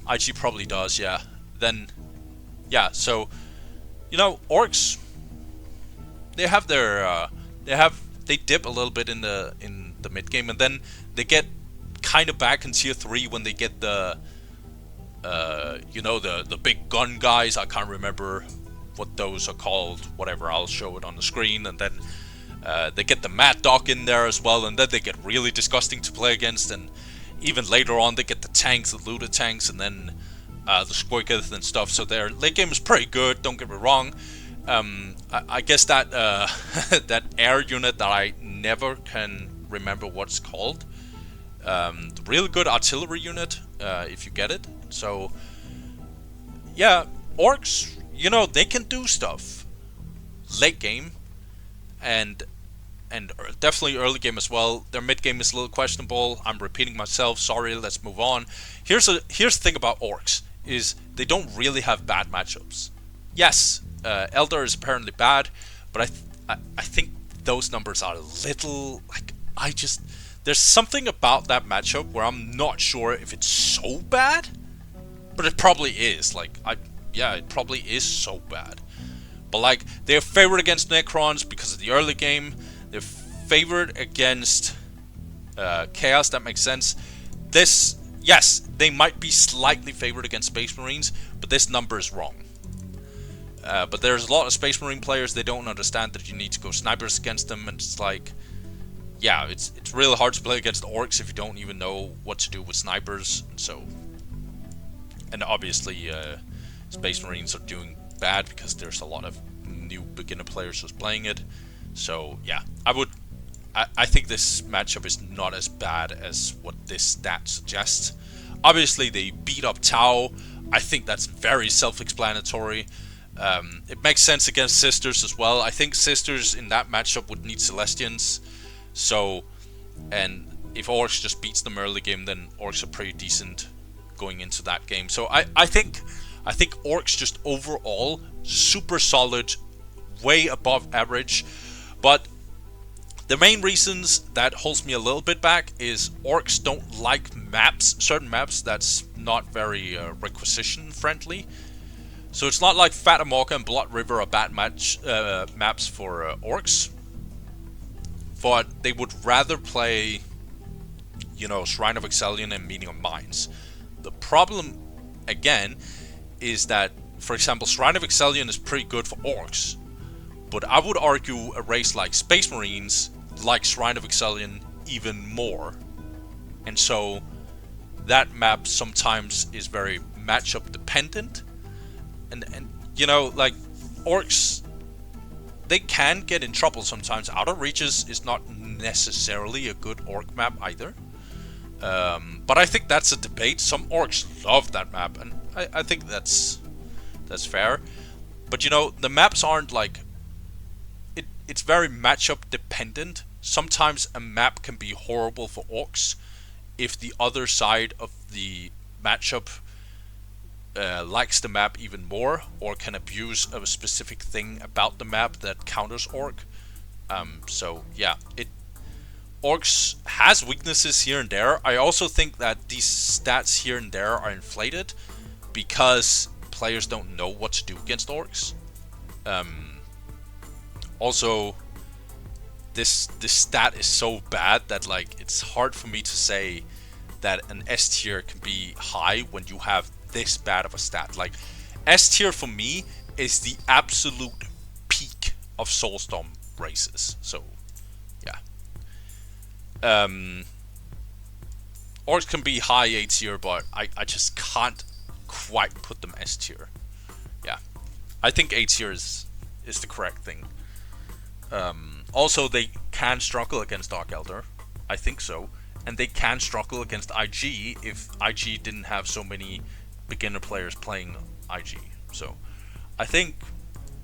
IG probably does, yeah. Then, yeah. So, Orks, they have their they dip a little bit in the mid game, and then they get kind of back in tier 3 when they get the the big gun guys. I can't remember what those are called. Whatever, I'll show it on the screen. And then they get the Mad Dog in there as well, and then they get really disgusting to play against. And even later on, they get the tanks, the looted tanks, and then the Squiggoth and stuff, so their late game is pretty good, don't get me wrong. I guess that that air unit that I never can remember what it's called. The really good artillery unit, if you get it. So, yeah, Orks, you know, they can do stuff late game, and definitely early game as well. Their mid game is a little questionable. I'm repeating myself. Sorry. Let's move on. Here's the thing about Orks is they don't really have bad matchups. Yes, Eldar is apparently bad, but I think those numbers are a little like there's something about that matchup where I'm not sure if it's so bad, but it probably is. Like it probably is so bad. But like they're favored against Necrons because of the early game. They're favored against Chaos. That makes sense. Yes, they might be slightly favored against Space Marines, but this number is wrong. But there's a lot of Space Marine players, they don't understand that you need to go snipers against them, and it's like, yeah, it's really hard to play against Orks if you don't even know what to do with snipers. So, and obviously Space Marines are doing bad because there's a lot of new beginner players who's playing it. So yeah, I think this matchup is not as bad as what this stat suggests. Obviously they beat up Tau. I think that's very self-explanatory. It makes sense against Sisters as well. I think Sisters in that matchup would need Celestians. So, and if Orks just beats them early game, then Orks are pretty decent going into that game. So I think Orks just overall super solid, way above average. But the main reasons that holds me a little bit back is Orks don't like maps, certain maps that's not very requisition friendly. So it's not like Fat Amorka and Blood River are bad maps for Orks. But they would rather play, you know, Shrine of Excellion and Meaning of Mines. The problem, again, is that, for example, Shrine of Excellion is pretty good for Orks. But I would argue a race like Space Marines like Shrine of Excellion even more. And so that map sometimes is very matchup dependent. And you know, like, Orks, they can get in trouble sometimes. Outer Reaches is not necessarily a good Ork map either. But I think that's a debate. Some Orks love that map, and I think that's fair. But you know, the maps aren't like... It's very matchup dependent. Sometimes a map can be horrible for Orks if the other side of the matchup likes the map even more, or can abuse a specific thing about the map that counters Ork. So yeah, Orks has weaknesses here and there. I also think that these stats here and there are inflated because players don't know what to do against Orks. Also, this stat is so bad that like it's hard for me to say that an S tier can be high when you have this bad of a stat. Like, S tier for me is the absolute peak of Soulstorm races. So yeah. Orks can be high A tier, but I just can't quite put them S tier. Yeah, I think A tier is the correct thing. Also, they can struggle against Dark Eldar. I think so. And they can struggle against IG if IG didn't have so many beginner players playing IG. So, I think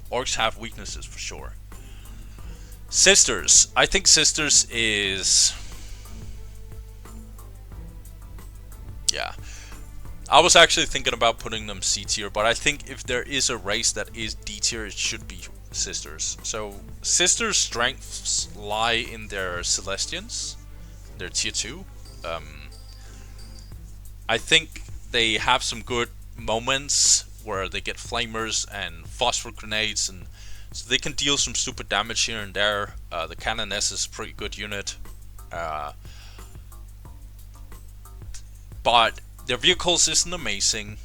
Orks have weaknesses for sure. Sisters. I think Sisters is... yeah. I was actually thinking about putting them C tier, but I think if there is a race that is D tier, it should be Sisters. So, Sisters' strengths lie in their Celestians. They're tier 2. I think they have some good moments where they get flamers and phosphor grenades, and so they can deal some stupid damage here and there. The Canoness is a pretty good unit. But their vehicles isn't amazing.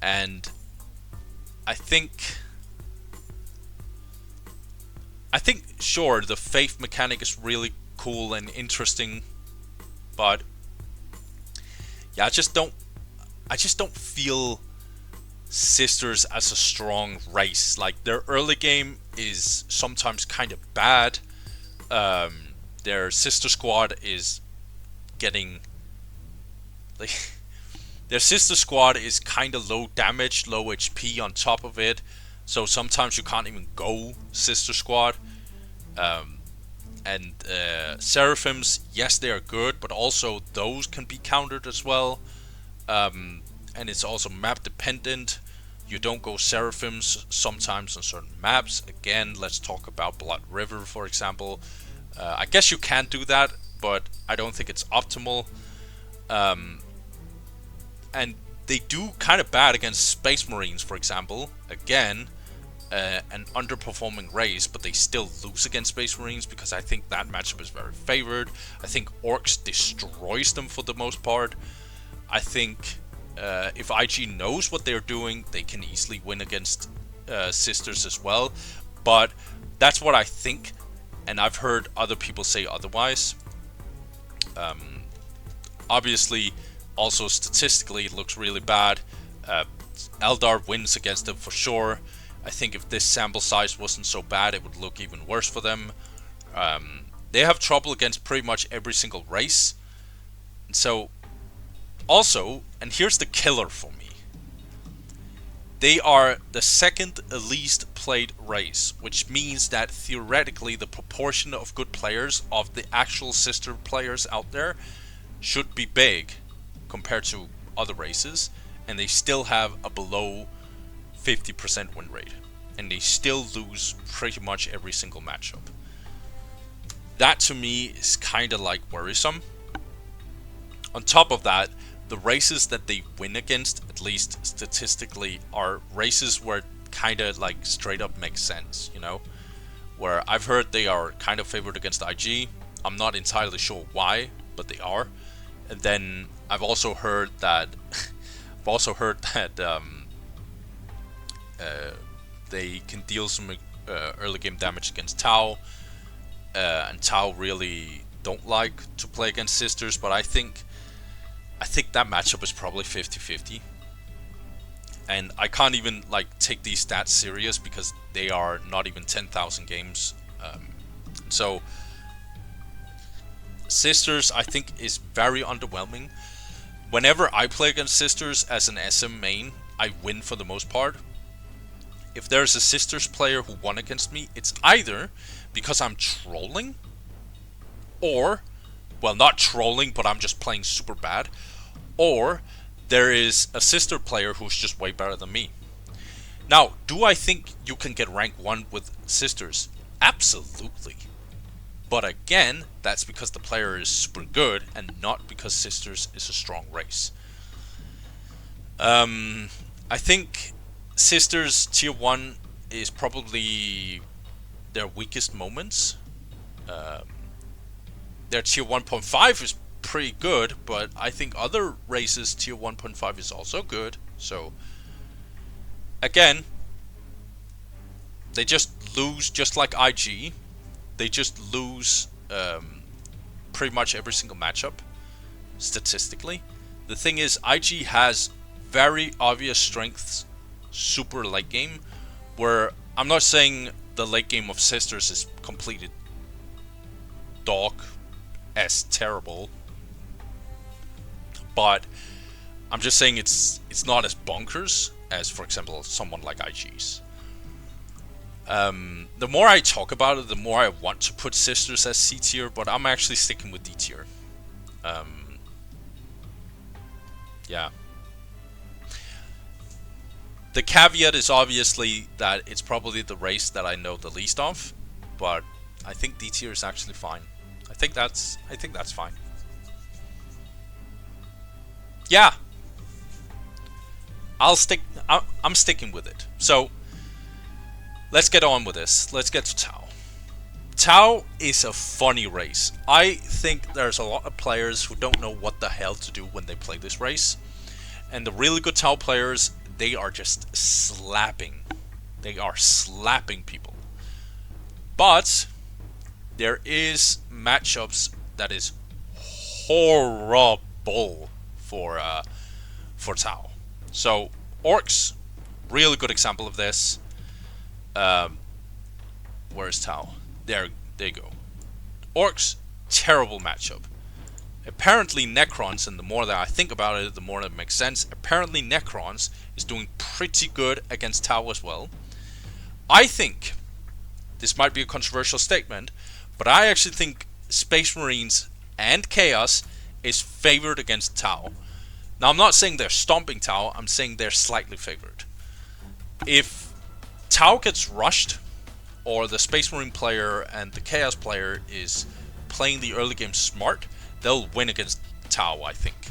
And I think sure, the faith mechanic is really cool and interesting, but yeah, I just don't feel Sisters as a strong race. Like, their early game is sometimes kind of bad. Their sister squad is getting like their sister squad is kind of low damage, low HP on top of it. So sometimes you can't even go sister squad. And Seraphims, yes, they are good, but also those can be countered as well. And it's also map dependent. You don't go Seraphims sometimes on certain maps. Again, let's talk about Blood River, for example. I guess you can do that, but I don't think it's optimal. And they do kind of bad against Space Marines, for example. Again, an underperforming race, but they still lose against Space Marines because I think that matchup is very favored. I think Orks destroys them for the most part. I think if IG knows what they're doing, they can easily win against Sisters as well. But that's what I think, and I've heard other people say otherwise. Obviously, also statistically, it looks really bad. Eldar wins against them for sure. I think if this sample size wasn't so bad, it would look even worse for them. They have trouble against pretty much every single race. And so, also, and here's the killer for me, they are the second least played race, which means that theoretically the proportion of good players of the actual sister players out there should be big compared to other races, and they still have a below 50% win rate, and they still lose pretty much every single matchup. That to me is kind of like worrisome. On top of that, the races that they win against, at least statistically, are races where it kind of like straight up makes sense, you know? Where I've heard they are kind of favored against IG. I'm not entirely sure why, but they are. And then I've also heard that they can deal some early game damage against Tau, and Tau really don't like to play against Sisters. But I think that matchup is probably 50-50, and I can't even like take these stats serious because they are not even 10,000 games. So Sisters, I think, is very underwhelming. Whenever I play against Sisters as an SM main, I win for the most part. If there's a Sisters player who won against me, it's either because I'm trolling, or, well, not trolling, but I'm just playing super bad, or there is a sister player who's just way better than me. Now, do I think you can get rank 1 with Sisters? Absolutely. But again, that's because the player is super good and not because Sisters is a strong race. I think Sisters Tier 1 is probably their weakest moments. Their Tier 1.5 is pretty good, but I think other races Tier 1.5 is also good. So, again, they just lose just like IG. They just lose pretty much every single matchup, statistically. The thing is, IG has very obvious strengths, super late game, where I'm not saying the late game of Sisters is completely dog-s terrible, but I'm just saying it's not as bonkers as, for example, someone like IG's. The more I talk about it, the more I want to put Sisters as C tier, but I'm actually sticking with D tier. Yeah. The caveat is obviously that it's probably the race that I know the least of, but I think D tier is actually fine. I think that's fine. Yeah. I'm sticking with it. So let's get on with this. Let's get to Tau. Tau is a funny race. I think there's a lot of players who don't know what the hell to do when they play this race. And the really good Tau players, they are just slapping. They are slapping people. But there is matchups that is horrible for Tau. So Orks, really good example of this. Where's Tau? There you go. Orks, terrible matchup. Apparently Necrons, and the more that I think about it, the more that it makes sense, apparently Necrons is doing pretty good against Tau as well. I think, this might be a controversial statement, but I actually think Space Marines and Chaos is favored against Tau. Now I'm not saying they're stomping Tau, I'm saying they're slightly favored. If Tau gets rushed, or the Space Marine player and the Chaos player is playing the early game smart, they'll win against Tau, I think.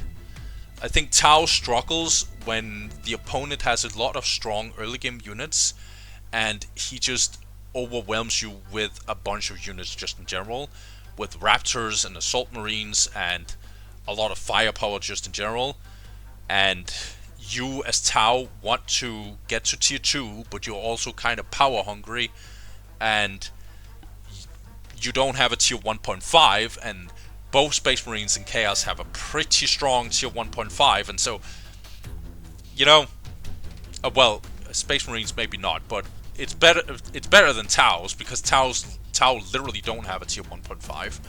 I think Tau struggles when the opponent has a lot of strong early game units and he just overwhelms you with a bunch of units just in general, with Raptors and Assault Marines and a lot of firepower just in general. And you as Tau want to get to tier 2, but you're also kind of power hungry and you don't have a tier 1.5, and both Space Marines and Chaos have a pretty strong tier 1.5, and so, you know, well, Space Marines maybe not, but it's better than Tau's, because Tau literally don't have a tier 1.5.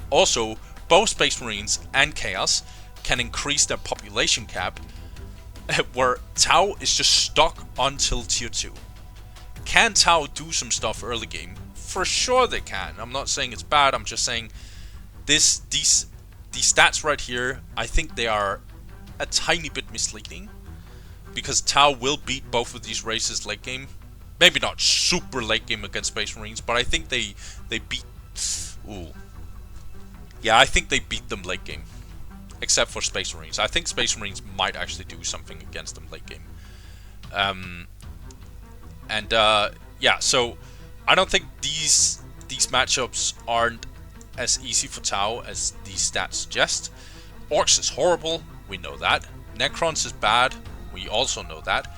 Also, both Space Marines and Chaos can increase their population cap, where Tau is just stuck until tier 2. Can Tau do some stuff early game? For sure they can. I'm not saying it's bad, I'm just saying these stats right here, I think they are a tiny bit misleading, because Tau will beat both of these races late game. Maybe not super late game against Space Marines, but I think they beat... Ooh. Yeah, I think they beat them late game. Except for Space Marines. I think Space Marines might actually do something against them late game. Yeah, so I don't think these matchups aren't as easy for Tau as these stats suggest. Orks is horrible, we know that. Necrons is bad, we also know that.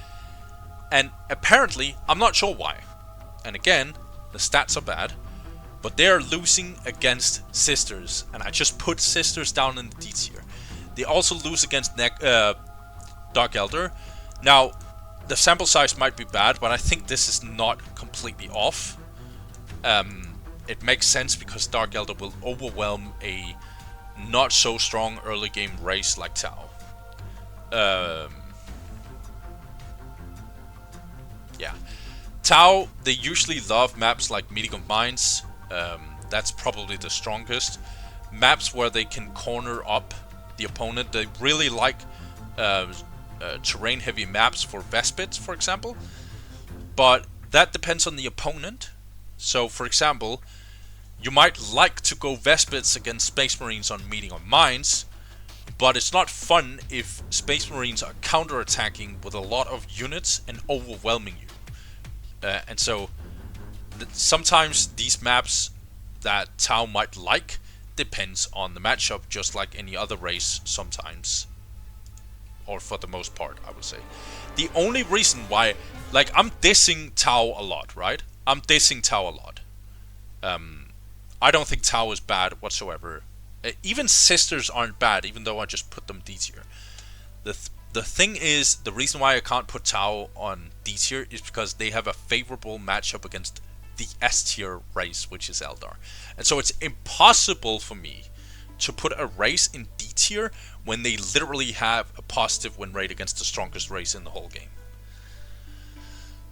And apparently, I'm not sure why. And again, the stats are bad, but they're losing against Sisters, and I just put Sisters down in the D tier. They also lose against Dark Eldar. Now, the sample size might be bad, but I think this is not completely off. It makes sense because Dark Eldar will overwhelm a not so strong early game race like Tau. Yeah. Tau, they usually love maps like Meeting of Minds. That's probably the strongest. Maps where they can corner up the opponent. They really like terrain heavy maps for Vespids, for example. But that depends on the opponent. So, for example, you might like to go Vespids against Space Marines on Meeting of Minds, but it's not fun if Space Marines are counter-attacking with a lot of units and overwhelming you. And so, sometimes these maps that Tau might like depends on the matchup, just like any other race sometimes. Or for the most part, I would say. The only reason why, like, I'm dissing Tau a lot, right? I'm dissing Tau a lot. I don't think Tau is bad whatsoever. Even Sisters aren't bad, even though I just put them D tier. The thing is, the reason why I can't put Tau on D tier is because they have a favorable matchup against the S tier race, which is Eldar. And so it's impossible for me to put a race in D tier when they literally have a positive win rate against the strongest race in the whole game.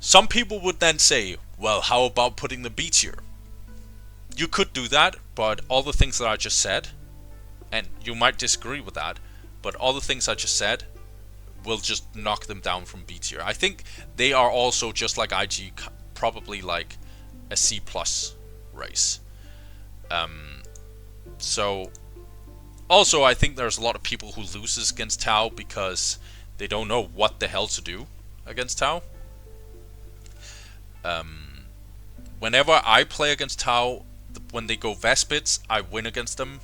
Some people would then say, well, how about putting the B tier? You could do that, but all the things that I just said, and you might disagree with that, but all the things I just said will just knock them down from B tier. I think they are also, just like IG, probably like a C+ race. So, also I think there's a lot of people who loses against Tau because they don't know what the hell to do against Tau. Whenever I play against Tau, when they go Vespids, I win against them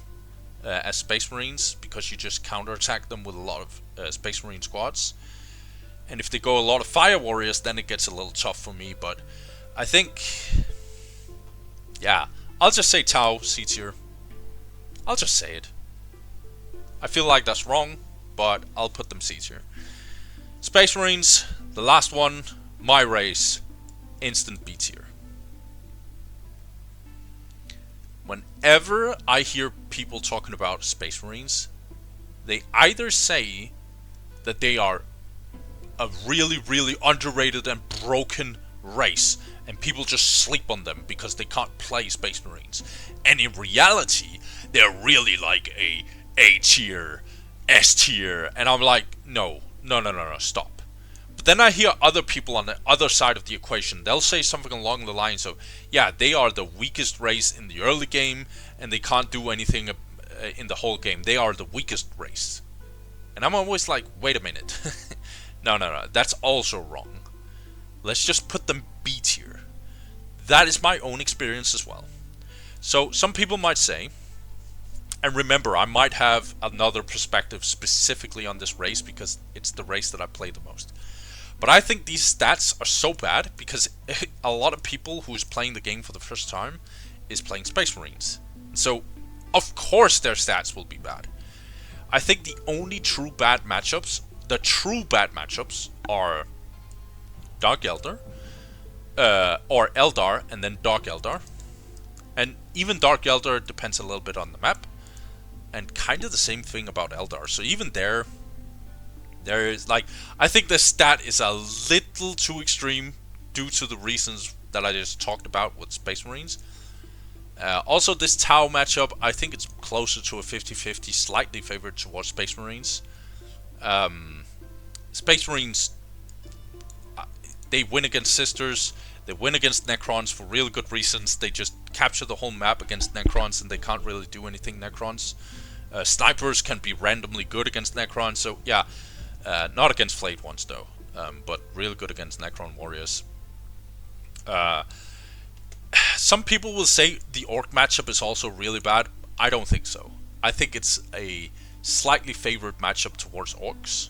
as Space Marines, because you just counterattack them with a lot of Space Marine squads. And if they go a lot of Fire Warriors, then it gets a little tough for me, but I think, yeah, I'll just say Tau C tier. I'll just say it. I feel like that's wrong, but I'll put them C tier. Space Marines, the last one, my race, instant B tier. Whenever I hear people talking about Space Marines, they either say that they are a really, really underrated and broken race, and people just sleep on them because they can't play Space Marines. And in reality, they're really like a A tier, S tier, and I'm like, no, stop. But then I hear other people on the other side of the equation. They'll say something along the lines of, yeah, they are the weakest race in the early game, and they can't do anything in the whole game. They are the weakest race. And I'm always like, wait a minute. No, that's also wrong. Let's just put them B tier. That is my own experience as well. So some people might say, and remember, I might have another perspective specifically on this race because it's the race that I play the most. But I think these stats are so bad because a lot of people who's playing the game for the first time is playing Space Marines. So, of course their stats will be bad. I think the only true bad matchups, are Dark Eldar, or Eldar, and then Dark Eldar. And even Dark Eldar depends a little bit on the map. And kind of the same thing about Eldar. So even there is like, I think the stat is a little too extreme due to the reasons that I just talked about with Space Marines. Also, this Tau matchup, I think it's closer to a 50-50, slightly favored towards Space Marines. Space Marines, they win against Sisters, they win against Necrons for really good reasons. They just capture the whole map against Necrons and they can't really do anything Necrons. Snipers can be randomly good against Necrons, so yeah, not against Flayed ones though, but really good against Necron warriors. Some people will say the Orc matchup is also really bad. I don't think so. I think it's a slightly favored matchup towards Orcs.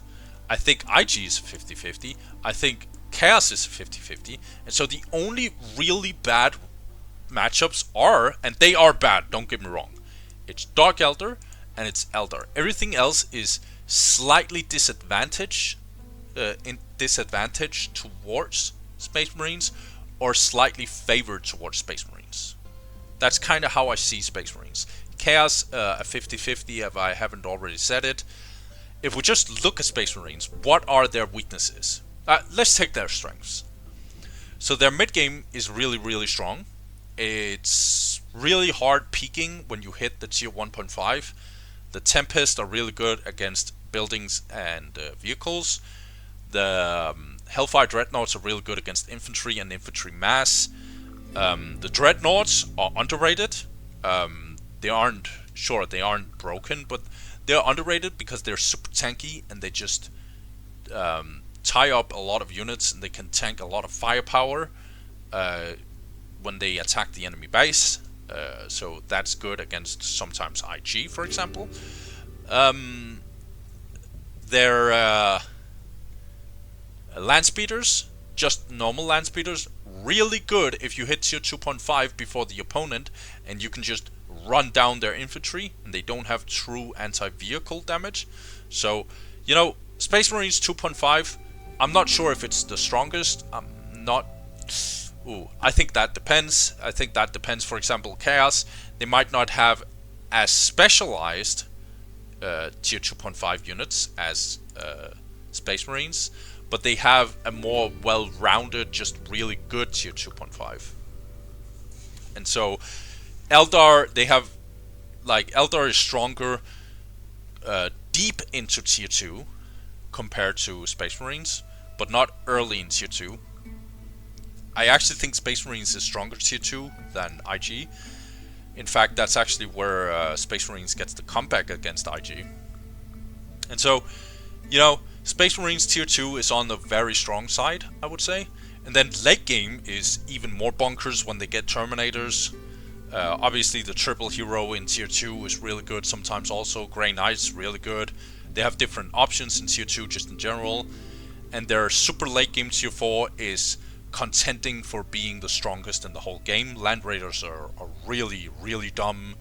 I think IG is 50-50. I think Chaos is 50-50. And so the only really bad matchups are, and they are bad, don't get me wrong, it's Dark Eldar and it's Eldar. Everything else is slightly disadvantage towards Space Marines, or slightly favored towards Space Marines. That's kind of how I see Space Marines. Chaos, a 50-50 if I haven't already said it. If we just look at Space Marines, what are their weaknesses? Let's take their strengths. So their mid game is really, really strong. It's really hard peaking when you hit the tier 1.5. The Tempest are really good against buildings and vehicles. The Hellfire Dreadnoughts are really good against infantry and infantry mass. The Dreadnoughts are underrated. They aren't broken, but they're underrated because they're super tanky and they just tie up a lot of units and they can tank a lot of firepower when they attack the enemy base. So that's good against sometimes IG, for example. They're land speeders, just normal land speeders, really good if you hit tier 2.5 before the opponent and you can just run down their infantry and they don't have true anti-vehicle damage. So, you know, Space Marines 2.5, I'm not sure if it's the strongest. I think that depends. For example, Chaos, they might not have as specialized tier 2.5 units as Space Marines, but they have a more well-rounded, just really good tier 2.5. And so Eldar, Eldar is stronger deep into tier 2 compared to Space Marines, but not early in tier 2. I actually think Space Marines is stronger tier 2 than IG. In fact, that's actually where Space Marines gets the comeback against IG. And so, you know, Space Marines tier 2 is on the very strong side, I would say. And then late game is even more bonkers when they get Terminators. Obviously the triple hero in tier 2 is really good, sometimes also Grey Knights really good. They have different options in tier 2 just in general. And their super late game tier 4 is contending for being the strongest in the whole game. Land Raiders are really, really dumb.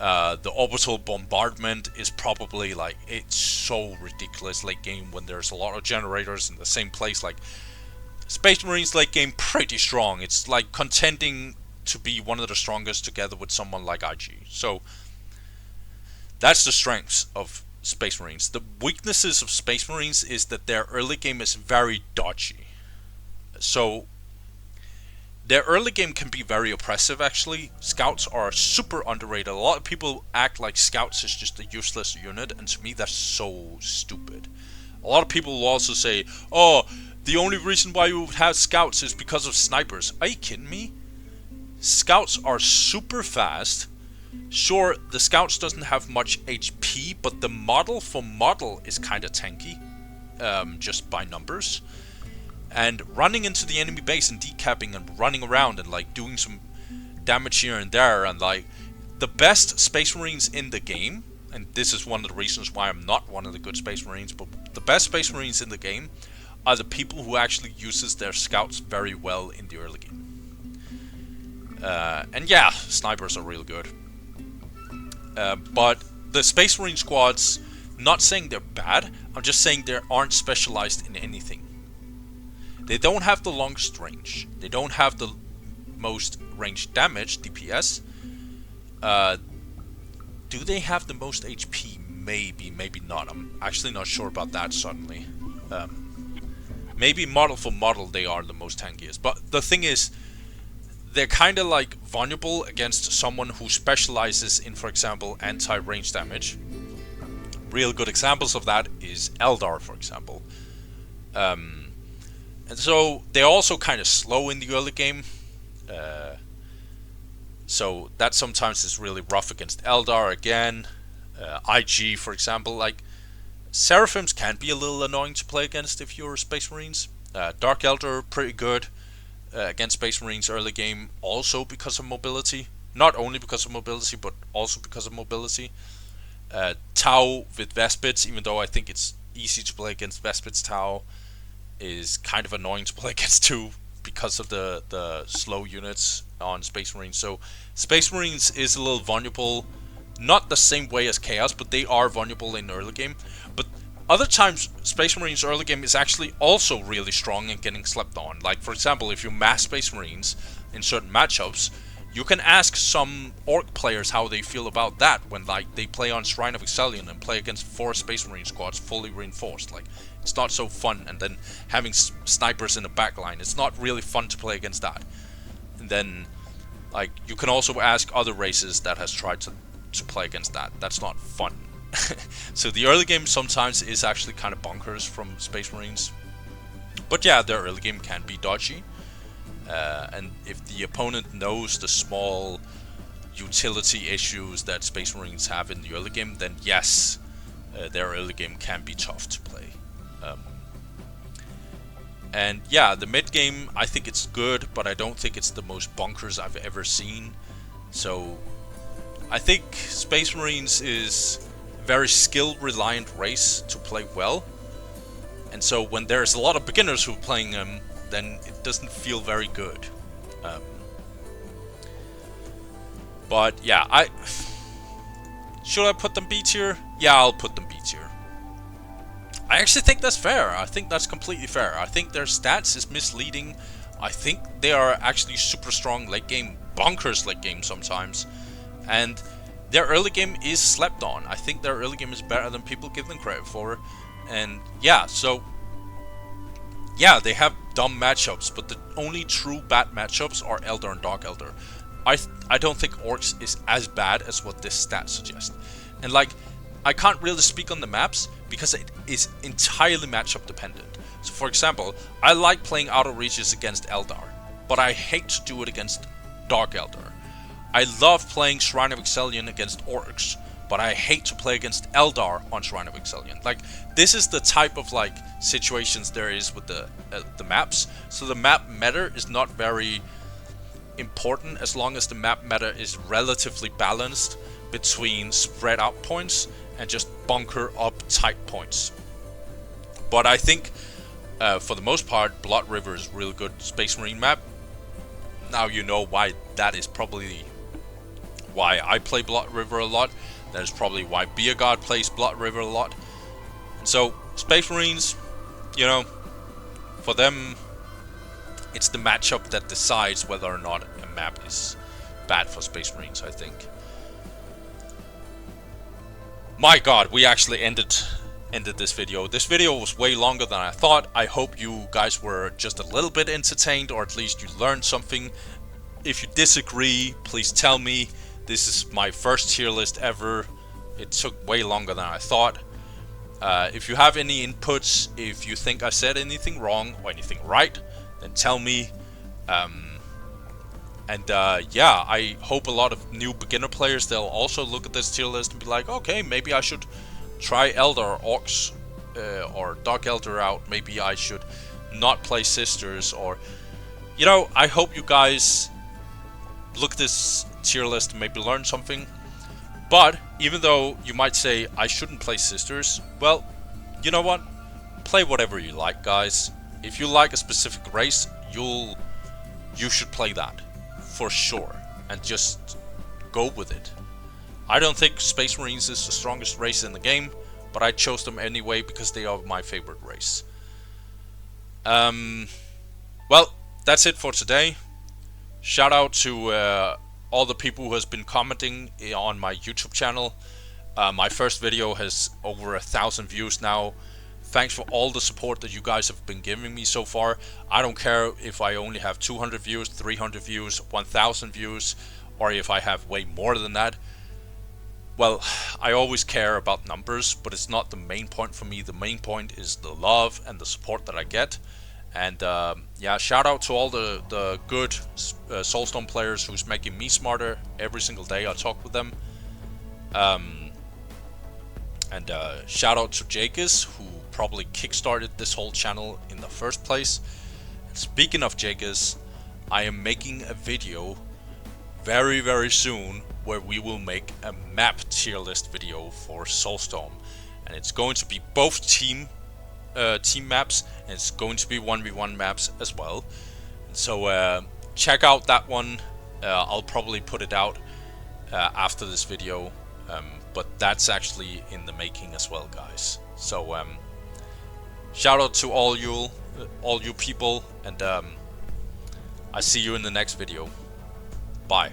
The orbital bombardment is probably like, it's so ridiculous late game when there's a lot of generators in the same place. Like, Space Marines late game pretty strong. It's like contending to be one of the strongest together with someone like IG. So that's the strengths of Space Marines. The weaknesses of Space Marines is that their early game is very dodgy. So their early game can be very oppressive, actually. Scouts are super underrated. A lot of people act like Scouts is just a useless unit, and to me that's so stupid. A lot of people will also say, oh, the only reason why you have Scouts is because of snipers. Are you kidding me? Scouts are super fast. Sure, the Scouts doesn't have much HP, but the model for model is kind of tanky, just by numbers. And running into the enemy base and decapping and running around and like doing some damage here and there, and like the best Space Marines in the game, and this is one of the reasons why I'm not one of the good Space Marines, but the best Space Marines in the game are the people who actually uses their Scouts very well in the early game. And yeah, snipers are real good. But the Space Marine squads, not saying they're bad, I'm just saying they aren't specialized in anything. They don't have the longest range. They don't have the most range damage, DPS. Do they have the most HP? Maybe, maybe not. I'm actually not sure about that suddenly. Maybe model for model they are the most tankiest. But the thing is, they're kind of like vulnerable against someone who specializes in, for example, anti-range damage. Real good examples of that is Eldar, for example. And so they're also kind of slow in the early game. So that sometimes is really rough against Eldar again. IG, for example, like Seraphims can be a little annoying to play against if you're Space Marines. Dark Eldar, pretty good against Space Marines early game, also because of mobility. Not only because of mobility, but also because of mobility. Tau with Vespids, even though I think it's easy to play against Vespids Tau, is kind of annoying to play against too because of the slow units on Space Marines. So Space Marines is a little vulnerable, not the same way as Chaos, but they are vulnerable in early game. But other times Space Marines early game is actually also really strong and getting slept on. Like, for example, if you mass Space Marines in certain matchups, you can ask some Orc players how they feel about that when like they play on Shrine of Excellion and play against 4 Space Marine squads fully reinforced. Like, it's not so fun, and then having snipers in the backline, it's not really fun to play against that. And then, like, you can also ask other races that has tried to play against that. That's not fun. So the early game sometimes is actually kind of bonkers from Space Marines. But yeah, their early game can be dodgy. And if the opponent knows the small utility issues that Space Marines have in the early game, then yes, their early game can be tough to play. And yeah, the mid game, I think it's good, but I don't think it's the most bonkers I've ever seen. So I think Space Marines is a very skill reliant race to play well. And so when there's a lot of beginners who are playing them, then it doesn't feel very good. But yeah, should I put them B tier? Yeah, I'll put them B tier. I actually think that's fair. I think that's completely fair. I think their stats is misleading. I think they are actually super strong late game, bonkers late game sometimes. And their early game is slept on. I think their early game is better than people give them credit for. And yeah, so yeah, they have dumb matchups, but the only true bad matchups are Eldar and Dark Eldar. I don't think Orks is as bad as what this stat suggests. And like, I can't really speak on the maps because it is entirely matchup dependent. So for example, I like playing Outer Reaches against Eldar, but I hate to do it against Dark Eldar. I love playing Shrine of Excellion against Orks, but I hate to play against Eldar on Shrine of Excellion. Like, this is the type of like situations there is with the maps. So the map meta is not very important as long as the map meta is relatively balanced between spread out points and just bunker up tight points. But I think for the most part, Blood River is a really good Space Marine map. Now you know why that is probably why I play Blood River a lot. That is probably why Beer God plays Blood River a lot. And so, Space Marines, you know, for them, it's the matchup that decides whether or not a map is bad for Space Marines, I think. My god, we actually ended this video. This video was way longer than I thought. I hope you guys were just a little bit entertained, or at least you learned something. If you disagree, please tell me. This is my first tier list ever. It took way longer than I thought. If you have any inputs, if you think I said anything wrong or anything right, then tell me. Yeah, I hope a lot of new beginner players, they'll also look at this tier list and be like, okay, maybe I should try Eldar, Orks, or Dark Eldar out. Maybe I should not play Sisters, or... You know, I hope you guys look at this tier list and maybe learn something. But, even though you might say, I shouldn't play Sisters, well, you know what? Play whatever you like, guys. If you like a specific race, you should play that. For sure. And just go with it. I don't think Space Marines is the strongest race in the game, but I chose them anyway because they are my favorite race. Well, that's it for today. Shout out to all the people who has been commenting on my YouTube channel. My first video has over 1,000 views now. Thanks for all the support that you guys have been giving me so far. I don't care if I only have 200 views, 300 views, 1,000 views, or if I have way more than that. Well, I always care about numbers, but it's not the main point for me. The main point is the love and the support that I get. And yeah, shout out to all the good Soulstorm players who's making me smarter every single day I talk with them. Shout out to Jagus, who probably kickstarted this whole channel in the first place. And speaking of Jagus, I am making a video very soon where we will make a map tier list video for Soulstorm, and it's going to be both team maps, and it's going to be 1v1 maps as well. And so check out that one. I'll probably put it out after this video, but that's actually in the making as well, guys. So shout out to all you people, and I see you in the next video. Bye.